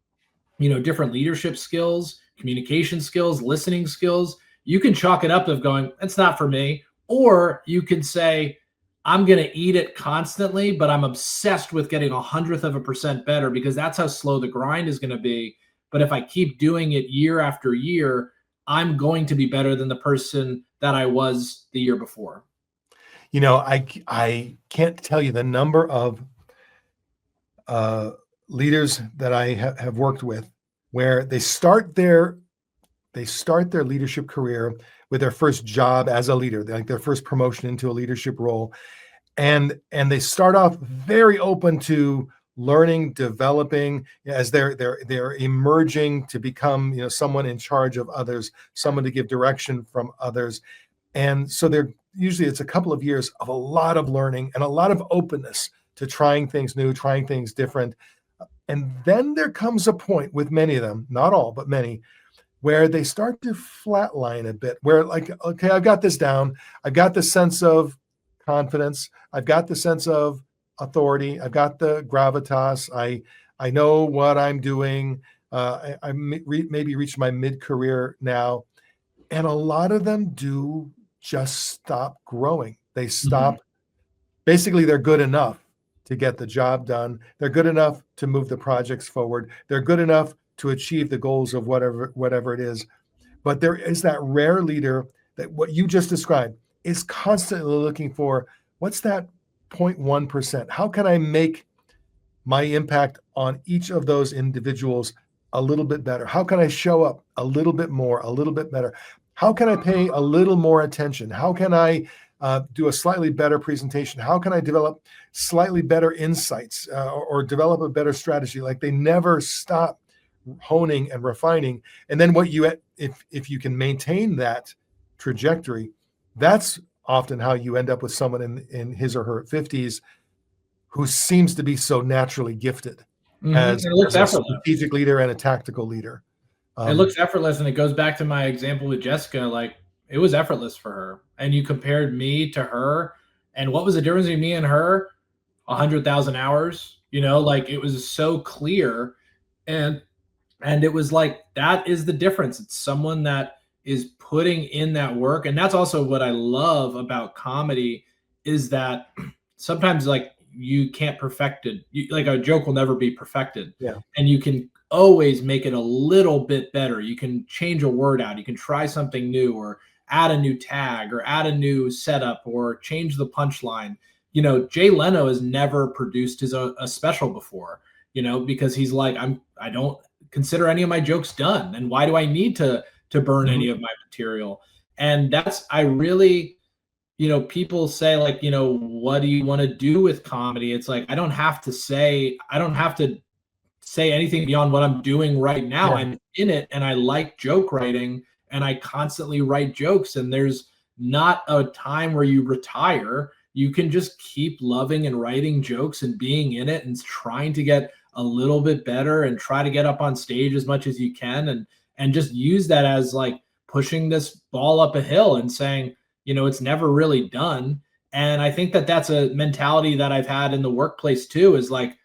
S2: you know, different leadership skills, communication skills, listening skills. You can chalk it up of going, it's not for me. Or you can say, I'm going to eat it constantly, but I'm obsessed with getting 100th% better, because that's how slow the grind is going to be. But if I keep doing it year after year, I'm going to be better than the person that I was the year before.
S1: You know, I can't tell you the number of leaders that I have worked with where they start their leadership career with their first job as a leader, like their first promotion into a leadership role. And they start off very open to learning, developing as they're emerging to become, you know, someone in charge of others, someone to give direction from others. And so it's a couple of years of a lot of learning and a lot of openness to trying things new, trying things different. And then there comes a point with many of them, not all, but many, where they start to flatline a bit, where like, okay, I've got this down. I've got the sense of confidence. I've got the sense of authority. I've got the gravitas. I know what I'm doing. I maybe reached my mid-career now. And a lot of them do just stop growing. They stop. Basically, they're good enough to get the job done. They're good enough to move the projects forward. They're good enough to achieve the goals of whatever it is. But there is that rare leader that what you just described, is constantly looking for, what's that 0.1%? How can I make my impact on each of those individuals a little bit better? How can I show up a little bit more, a little bit better? How can I pay a little more attention? How can I do a slightly better presentation? How can I develop slightly better insights or develop a better strategy? Like, they never stop honing and refining. And then if you can maintain that trajectory, that's often how you end up with someone in his or her 50s who seems to be so naturally gifted
S2: It looks
S1: as a
S2: effortless.
S1: strategic leader and a tactical leader.
S2: It looks effortless, and it goes back to my example with Jessica. Like, it was effortless for her, and you compared me to her, and what was the difference between me and her? 100,000 hours. Like, it was so clear, and it was like, that is the difference. It's someone that is putting in that work, and that's also what I love about comedy, is that sometimes, like, you can't perfect it. Like, a joke will never be perfected.
S1: Yeah.
S2: And you can always make it a little bit better. You can change a word out. You can try something new, or add a new tag, or add a new setup, or change the punchline. Jay Leno has never produced a special before, because he's like, I don't consider any of my jokes done. And why do I need to burn any of my material? And I really, people say, like, what do you want to do with comedy? It's like, I don't have to say anything beyond what I'm doing right now.
S1: Yeah.
S2: I'm in it, and I like joke writing, and I constantly write jokes, and there's not a time where you retire. You can just keep loving and writing jokes and being in it and trying to get a little bit better and try to get up on stage as much as you can, and just use that as, like, pushing this ball up a hill and saying, it's never really done. And I think that that's a mentality that I've had in the workplace too, is like,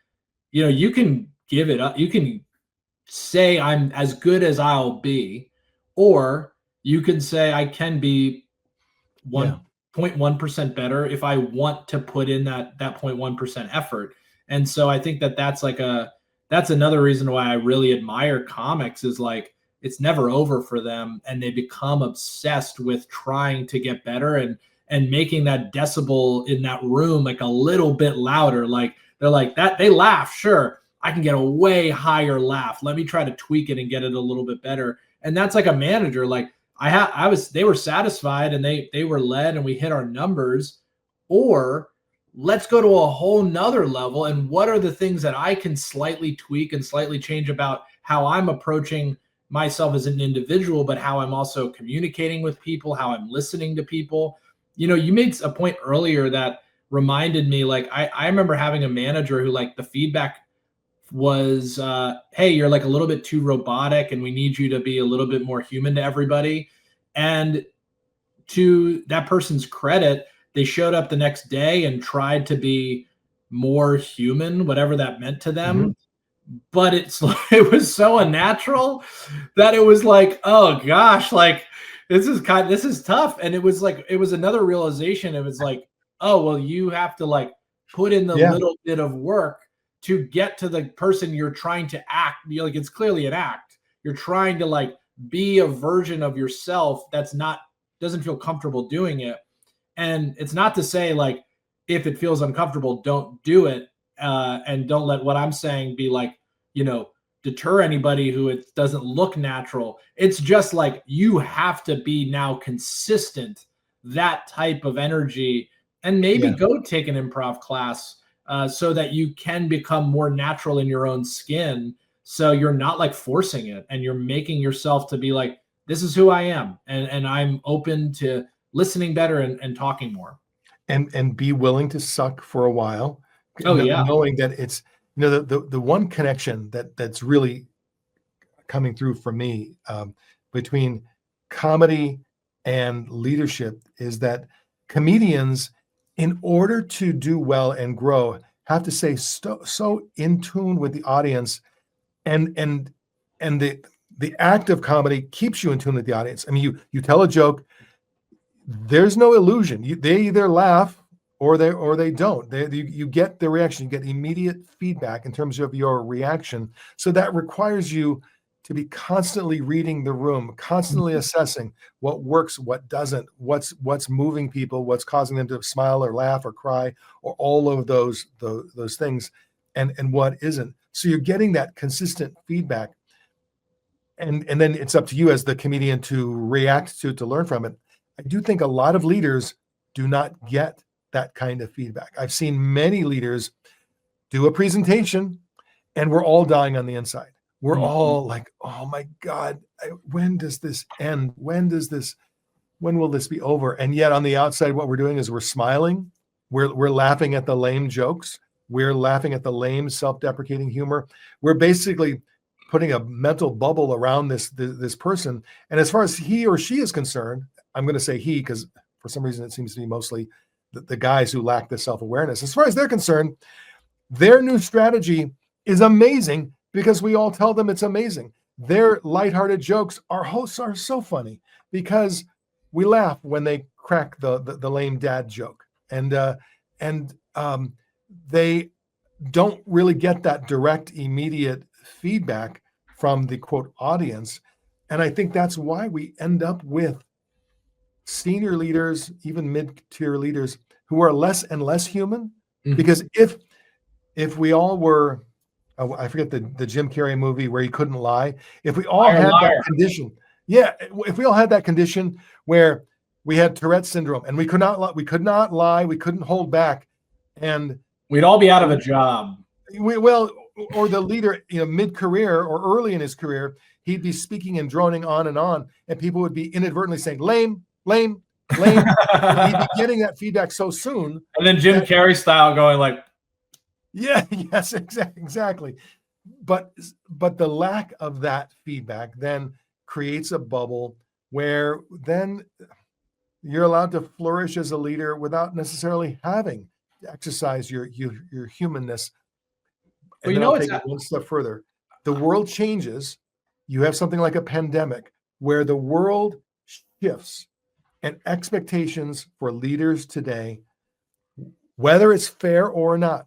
S2: you can give it up. You can say, I'm as good as I'll be, or you can say, I can be 1.1% better if I want to put in that 0.1% effort. And so I think that that's another reason why I really admire comics, is like, it's never over for them, and they become obsessed with trying to get better, and making that decibel in that room like a little bit louder. Like, they're like, that they laugh, sure, I can get a way higher laugh. Let me try to tweak it and get it a little bit better. And that's like a manager. Like, they were satisfied, and they were led, and we hit our numbers. Or let's go to a whole nother level. And what are the things that I can slightly tweak and slightly change about how I'm approaching myself as an individual, but how I'm also communicating with people, how I'm listening to people. You made a point earlier that reminded me, like, I remember having a manager who, like, the feedback was, hey, you're like a little bit too robotic, and we need you to be a little bit more human to everybody. And to that person's credit, they showed up the next day and tried to be more human, whatever that meant to them.
S1: Mm-hmm.
S2: But it was so unnatural that it was like, oh gosh, like, this is tough. And it was like, it was another realization. It was like, oh, well, you have to, like, put in the little bit of work to get to the person you're trying to act. Like, it's clearly an act. You're trying to, like, be a version of yourself doesn't feel comfortable doing it. And it's not to say, like, if it feels uncomfortable, don't do it. And don't let what I'm saying be like, deter anybody who it doesn't look natural. It's just like, you have to be now consistent, that type of energy, and maybe go take an improv class so that you can become more natural in your own skin. So you're not, like, forcing it, and you're making yourself to be like, this is who I am. And I'm open to listening better and talking more.
S1: And be willing to suck for a while.
S2: Oh, yeah.
S1: Knowing that it's, the one connection that's really coming through for me between comedy and leadership is that comedians, in order to do well and grow, have to stay so in tune with the audience, and the act of comedy keeps you in tune with the audience. I mean, you tell a joke, there's no illusion. They either laugh or they don't. You get the reaction. You get immediate feedback in terms of your reaction. So that requires you to be constantly reading the room, constantly assessing what works, what doesn't, what's moving people, what's causing them to smile or laugh or cry, or all of those things, and what isn't. So you're getting that consistent feedback, and then it's up to you as the comedian to react to learn from it. I do think a lot of leaders do not get that kind of feedback. I've seen many leaders do a presentation, and we're all dying on the inside. We're all like, oh my God, when does this end? When will this be over? And yet on the outside, what we're doing is we're smiling. We're laughing at the lame jokes. We're laughing at the lame self-deprecating humor. We're basically putting a mental bubble around this person. And as far as he or she is concerned, I'm going to say he, because for some reason it seems to be mostly the guys who lack the self-awareness. As far as they're concerned, their new strategy is amazing because we all tell them it's amazing. Their lighthearted jokes, our hosts are so funny because we laugh when they crack the lame dad joke, and they don't really get that direct, immediate feedback from the quote audience. And I think that's why we end up with senior leaders, even mid-tier leaders, who are less and less human. Because if we all were, I forget the Jim Carrey movie where he couldn't lie. If we all had that condition, if we all had that condition where we had Tourette's syndrome and we could not lie, we couldn't hold back, and
S2: we'd all be out of a job.
S1: Or the leader, mid-career or early in his career, he'd be speaking and droning on, and people would be inadvertently saying lame, lame, lame. He'd be getting that feedback so soon,
S2: and then Jim Carrey style going like,
S1: yes, exactly. But the lack of that feedback then creates a bubble where then you're allowed to flourish as a leader without necessarily having to exercise your humanness. And then I'll take it one step further. The world changes. You have something like a pandemic where the world shifts, and expectations for leaders today, whether it's fair or not,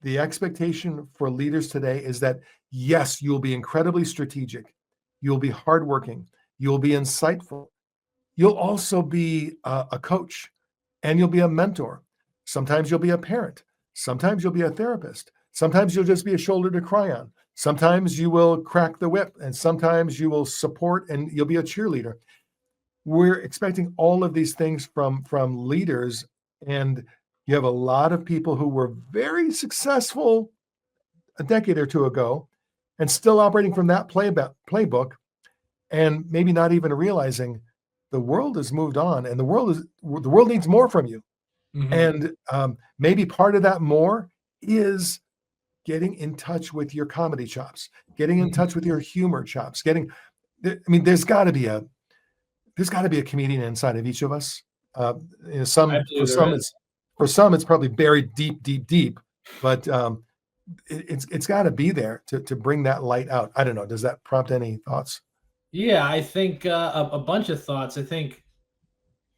S1: the expectation for leaders today is that, yes, you'll be incredibly strategic. You'll be hardworking. You'll be insightful. You'll also be a coach, and you'll be a mentor. Sometimes you'll be a parent. Sometimes you'll be a therapist. Sometimes you'll just be a shoulder to cry on. Sometimes you will crack the whip, and sometimes you will support, and you'll be a cheerleader. We're expecting all of these things from leaders, and you have a lot of people who were very successful a decade or two ago and still operating from that playbook, and maybe not even realizing the world has moved on, and the world needs more from you. And maybe part of that more is getting in touch with your comedy chops, getting in touch with your humor chops, there's got to be a comedian inside of each of us. For some it's probably buried deep, but it's got to be there to bring that light out. I don't know. Does that prompt any thoughts?
S2: Yeah, I think a bunch of thoughts. I think,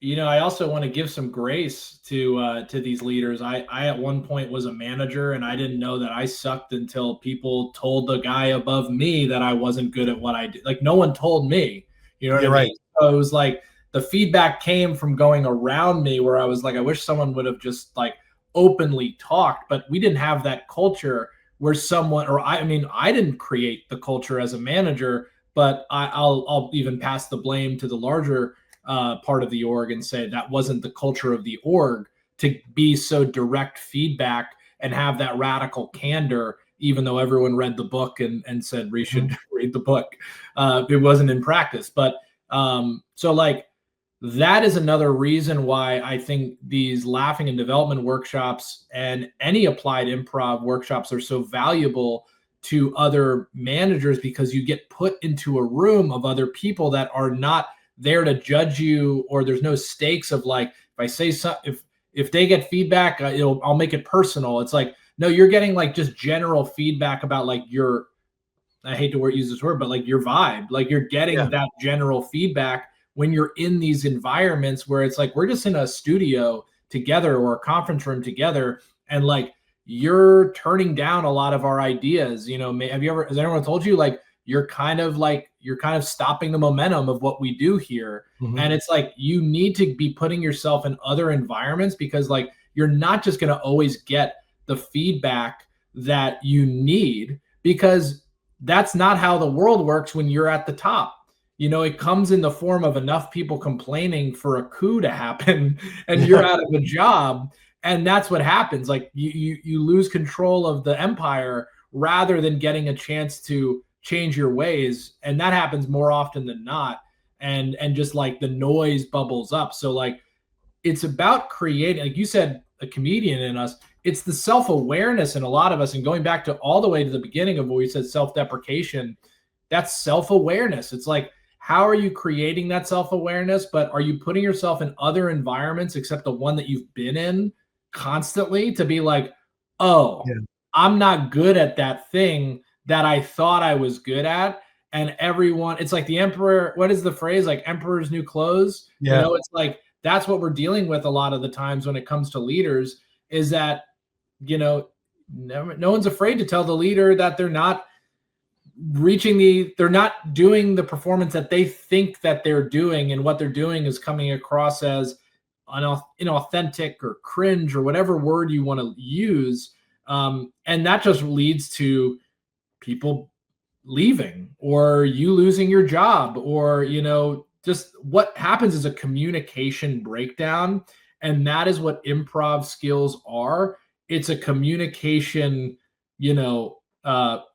S2: I also want to give some grace to these leaders. I at one point was a manager, and I didn't know that I sucked until people told the guy above me that I wasn't good at what I did. Like, no one told me, you know what I mean? So it was like the feedback came from going around me, where I was like, I wish someone would have just like openly talked, but we didn't have that culture where I didn't create the culture as a manager, but I'll even pass the blame to the larger part of the org and say that wasn't the culture of the org to be so direct feedback and have that radical candor, even though everyone read the book and said we should read the book. It wasn't in practice. But so like that is another reason why I think these laughing and development workshops and any applied improv workshops are so valuable to other managers, because you get put into a room of other people that are not there to judge you, or there's no stakes of like, if I say something, if they get feedback, I'll make it personal. It's like, no, you're getting like just general feedback about like your, I hate to use this word, but like your vibe, like you're getting that general feedback when you're in these environments where it's like, we're just in a studio together or a conference room together. And like, you're turning down a lot of our ideas. Has anyone told you like, you're kind of stopping the momentum of what we do here.
S1: Mhm.
S2: And it's like, you need to be putting yourself in other environments, because like, you're not just going to always get the feedback that you need, because that's not how the world works when you're at the top. You know, it comes in the form of enough people complaining for a coup to happen and you're
S1: Yeah.
S2: out of a job. And that's what happens. Like, you lose control of the empire rather than getting a chance to change your ways. And that happens more often than not. And just like the noise bubbles up. So like, it's about creating, like you said, a comedian in us. It's the self-awareness in a lot of us. And going back to all the way to the beginning of what we said, self-deprecation, that's self-awareness. It's like, how are you creating that self-awareness? But are you putting yourself in other environments except the one that you've been in constantly, to be like, oh,
S1: Yeah.
S2: I'm not good at that thing that I thought I was good at. And everyone, it's like the emperor, what is the phrase? Like emperor's new clothes. You
S1: Yeah.
S2: know, it's like, that's what we're dealing with a lot of the times when it comes to leaders, is that, you know, no one's afraid to tell the leader that they're not they're not doing the performance that they think that they're doing, and what they're doing is coming across as inauthentic or cringe or whatever word you want to use. And that just leads to people leaving, or you losing your job, or, you know, just what happens is a communication breakdown. And that is what improv skills are. It's a communication, you know,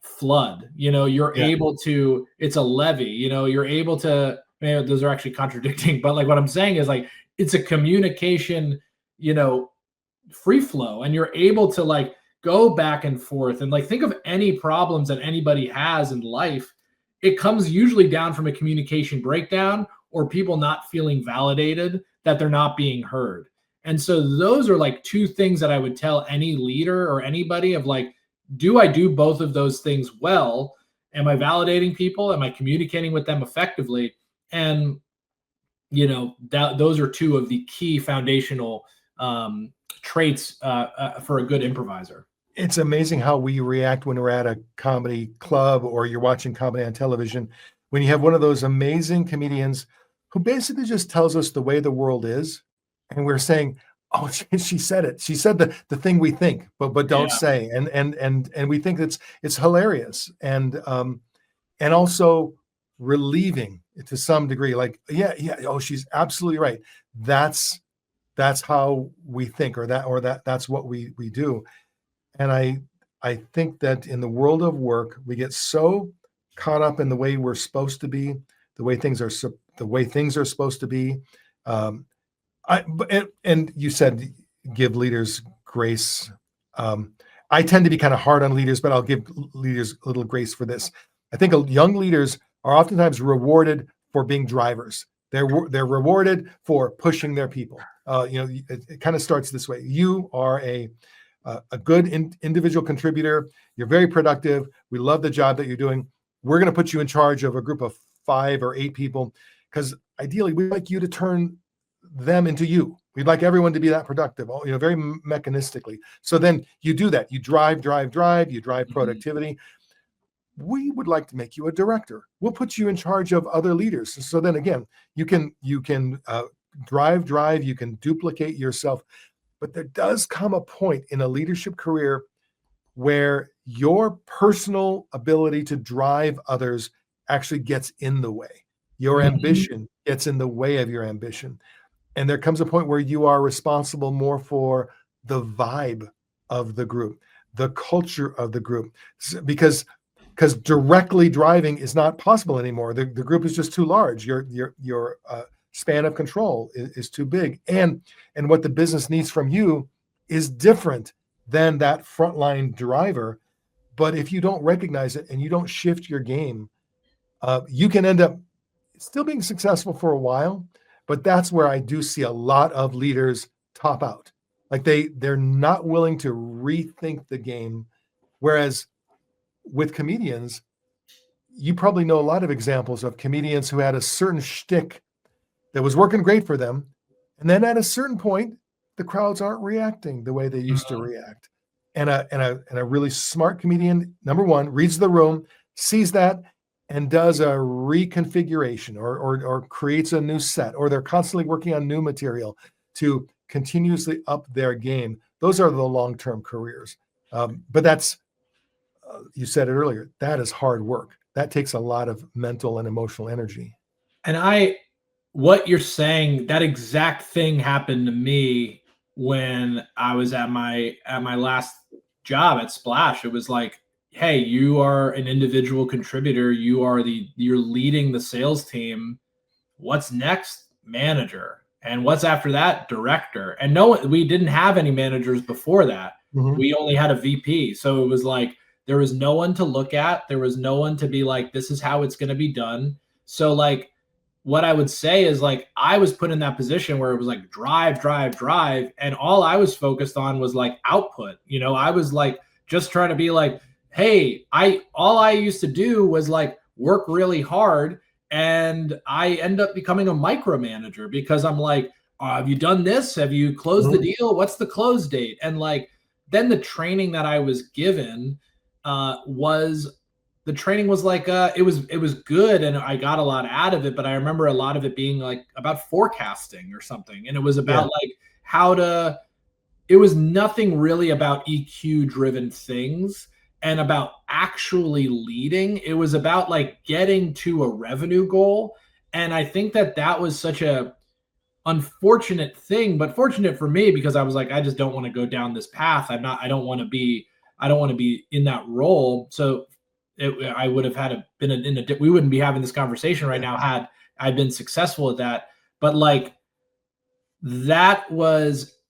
S2: flood. You know, you're
S1: Yeah.
S2: able to, it's a levee, you know, you're able to, man, those are actually contradicting, but like what I'm saying is like, it's a communication, you know, free flow, and you're able to like go back and forth. And like, think of any problems that anybody has in life, it comes usually down from a communication breakdown, or people not feeling validated, that they're not being heard. And so those are like two things that I would tell any leader or anybody of like, do I do both of those things well? Am I validating people? Am I communicating with them effectively? And, you know, that those are two of the key foundational traits for a good improviser.
S1: It's amazing how we react when we're at a comedy club or you're watching comedy on television, when you have one of those amazing comedians who basically just tells us the way the world is, and we're saying, "Oh, she said it. She said the thing we think, but don't
S2: Yeah.
S1: say," and we think it's hilarious, and also relieving to some degree. Like, yeah, oh, she's absolutely right. That's how we think, that's what we do. And I think that in the world of work, we get so caught up in the way we're supposed to be, the way things are supposed to be. Um, and you said give leaders grace. Um, I tend to be kind of hard on leaders, but I'll give leaders a little grace for this. I think young leaders are oftentimes rewarded for being drivers. They're rewarded for pushing their people. It kind of starts this way. You are a good individual contributor. You're very productive. We love the job that you're doing. We're going to put you in charge of a group of 5 or 8 people, because ideally we'd like you to turn them into you. We'd like everyone to be that productive, very mechanistically. So then you do that. You drive, you drive productivity. We would like to make you a director. We'll put you in charge of other leaders. So then again, you can drive, you can duplicate yourself. But there does come a point in a leadership career where your personal ability to drive others actually gets in the way. Your ambition gets in the way of your ambition. And there comes a point where you are responsible more for the vibe of the group, the culture of the group, because directly driving is not possible anymore. The group is just too large. Your span of control is too big, and what the business needs from you is different than that frontline driver. But if you don't recognize it and you don't shift your game, you can end up still being successful for a while. But that's where I do see a lot of leaders top out. Like they're not willing to rethink the game. Whereas with comedians, you probably know a lot of examples of comedians who had a certain shtick that was working great for them. And then at a certain point, the crowds aren't reacting the way they used to react. And a really smart comedian, number one, reads the room, sees that, and does a reconfiguration or creates a new set, or they're constantly working on new material to continuously up their game, those are the long-term careers. But that's, you said it earlier, that is hard work. That takes a lot of mental and emotional energy.
S2: And what you're saying, that exact thing happened to me when I was at my last job at Splash. It was like, hey, you are an individual contributor. You're leading the sales team. What's next? Manager. And what's after that? Director. And no, we didn't have any managers before that. We only had a VP. So it was like there was no one to look at. There was no one to be like, this is how it's going to be done. So like what I would say is like I was put in that position where it was like drive, drive, drive. And all I was focused on was like output. I was like just trying to be like, hey, all I used to do was like work really hard. And I end up becoming a micromanager because I'm like, have you done this? Have you closed the deal? What's the close date? And like, then the training that I was given was like it was good and I got a lot out of it, but I remember a lot of it being like about forecasting or something, and it was about like it was nothing really about EQ driven things and about actually leading. It was about like getting to a revenue goal, and I think that was such a unfortunate thing, but fortunate for me because I was like, I just don't want to go down this path. I don't want to be in that role. So I would have we wouldn't be having this conversation right now had I been successful at that. But like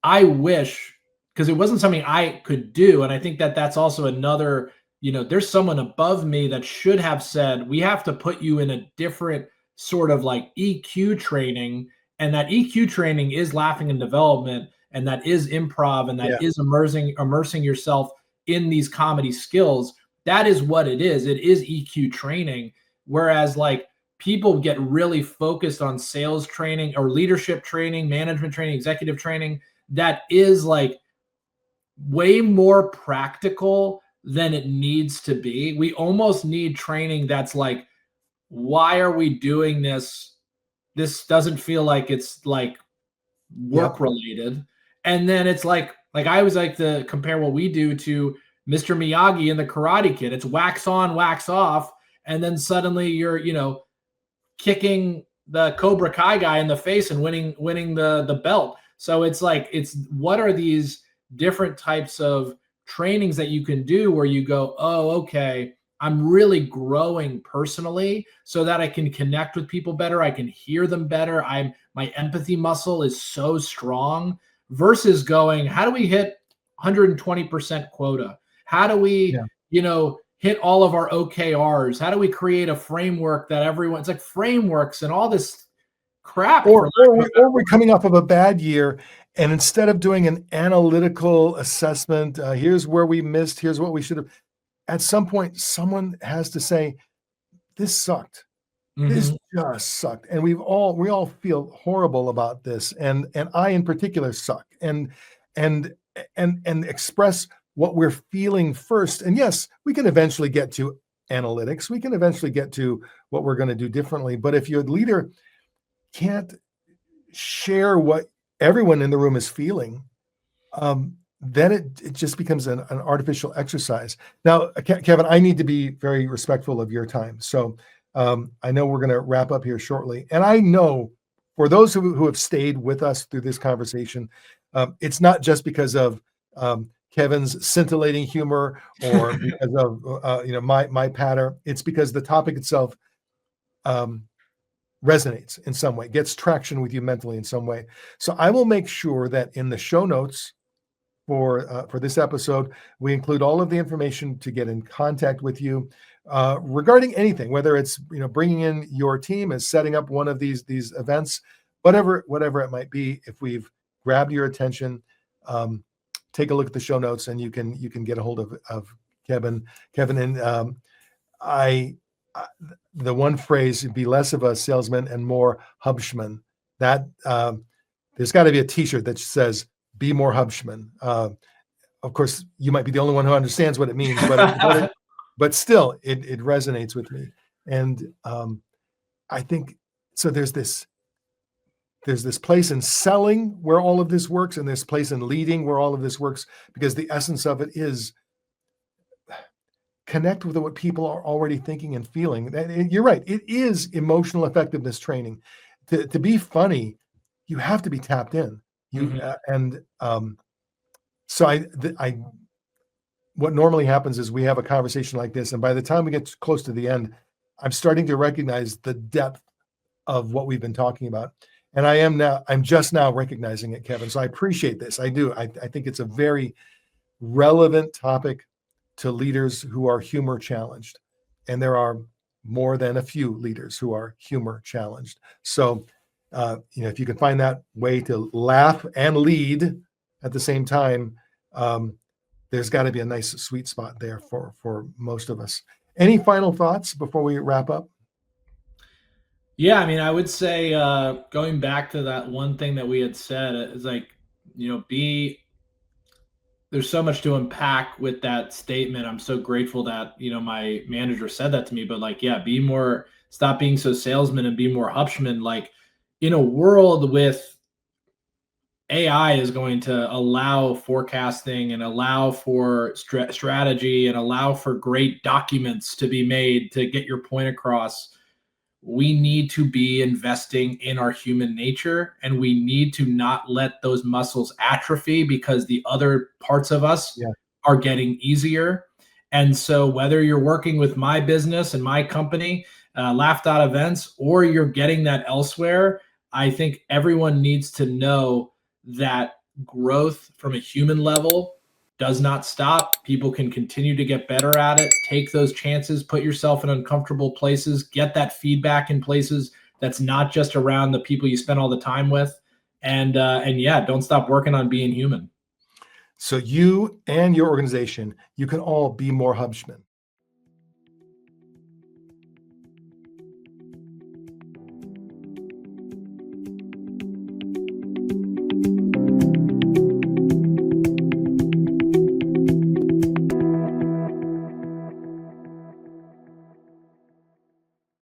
S2: I wish, because it wasn't something I could do. And I think that's also another, there's someone above me that should have said, we have to put you in a different sort of like EQ training. And that EQ training is laughing and development. And that is improv. And that is immersing yourself in these comedy skills. That is what it is. It is EQ training. Whereas like people get really focused on sales training or leadership training, management training, executive training. That is like way more practical than it needs to be. We almost need training that's like, why are we doing this? This doesn't feel like it's like work related. And then it's like I always like to compare what we do to Mr. Miyagi and the Karate Kid. It's wax on, wax off. And then suddenly you're, kicking the Cobra Kai guy in the face and winning the belt. So it's like, what are these different types of trainings that you can do where you go, oh, okay, I'm really growing personally so that I can connect with people better. I can hear them better. My empathy muscle is so strong versus going, how do we hit 120% quota? How do we, hit all of our OKRs? How do we create a framework that it's like frameworks and all this crap.
S1: Or we're coming off of a bad year, and instead of doing an analytical assessment, here's where we missed, here's what we should have. At some point, someone has to say, this sucked. This just sucked. And we all feel horrible about this. And I in particular suck. And express what we're feeling first. And yes, we can eventually get to analytics. We can eventually get to what we're going to do differently. But if your leader can't share what everyone in the room is feeling, then it just becomes an artificial exercise. Now, Kevin, I need to be very respectful of your time. So I know we're going to wrap up here shortly. And I know for those who have stayed with us through this conversation, it's not just because of Kevin's scintillating humor or because of my patter. It's because the topic itself resonates in some way, gets traction with you mentally in some way. So I will make sure that in the show notes for this episode, we include all of the information to get in contact with you regarding anything, whether it's bringing in your team as setting up one of these events, whatever it might be. If we've grabbed your attention, take a look at the show notes, and you can get a hold of Kevin. And the one phrase would be less of a salesman and more Hubschmann. That there's got to be a T-shirt that says "Be more Hubschmann." Of course, you might be the only one who understands what it means, but still, it resonates with me. And I think so. There's this place in selling where all of this works, and this place in leading where all of this works, because the essence of it is connect with what people are already thinking and feeling. And you're right. It is emotional effectiveness training. To be funny, you have to be tapped in. So what normally happens is we have a conversation like this, and by the time we get close to the end, I'm starting to recognize the depth of what we've been talking about. And I'm just now recognizing it, Kevin. So I appreciate this. I do. I think it's a very relevant topic to leaders who are humor challenged. And there are more than a few leaders who are humor challenged. So, if you can find that way to laugh and lead at the same time, there's got to be a nice sweet spot there for most of us. Any final thoughts before we wrap up?
S2: Yeah, I mean, I would say going back to that one thing that we had said is like, there's so much to unpack with that statement. I'm so grateful that, my manager said that to me, but like, yeah, stop being so salesman and be more Hubschmann. Like in a world with AI is going to allow forecasting and allow for strategy and allow for great documents to be made to get your point across. We need to be investing in our human nature, and we need to not let those muscles atrophy because the other parts of us are getting easier. And so whether you're working with my business and my company, Laughed Out Events, or you're getting that elsewhere, I think everyone needs to know that growth from a human level does not stop. People can continue to get better at it. Take those chances, put yourself in uncomfortable places, get that feedback in places that's not just around the people you spend all the time with. And yeah, don't stop working on being human.
S1: So you and your organization, you can all be more Hubschmann.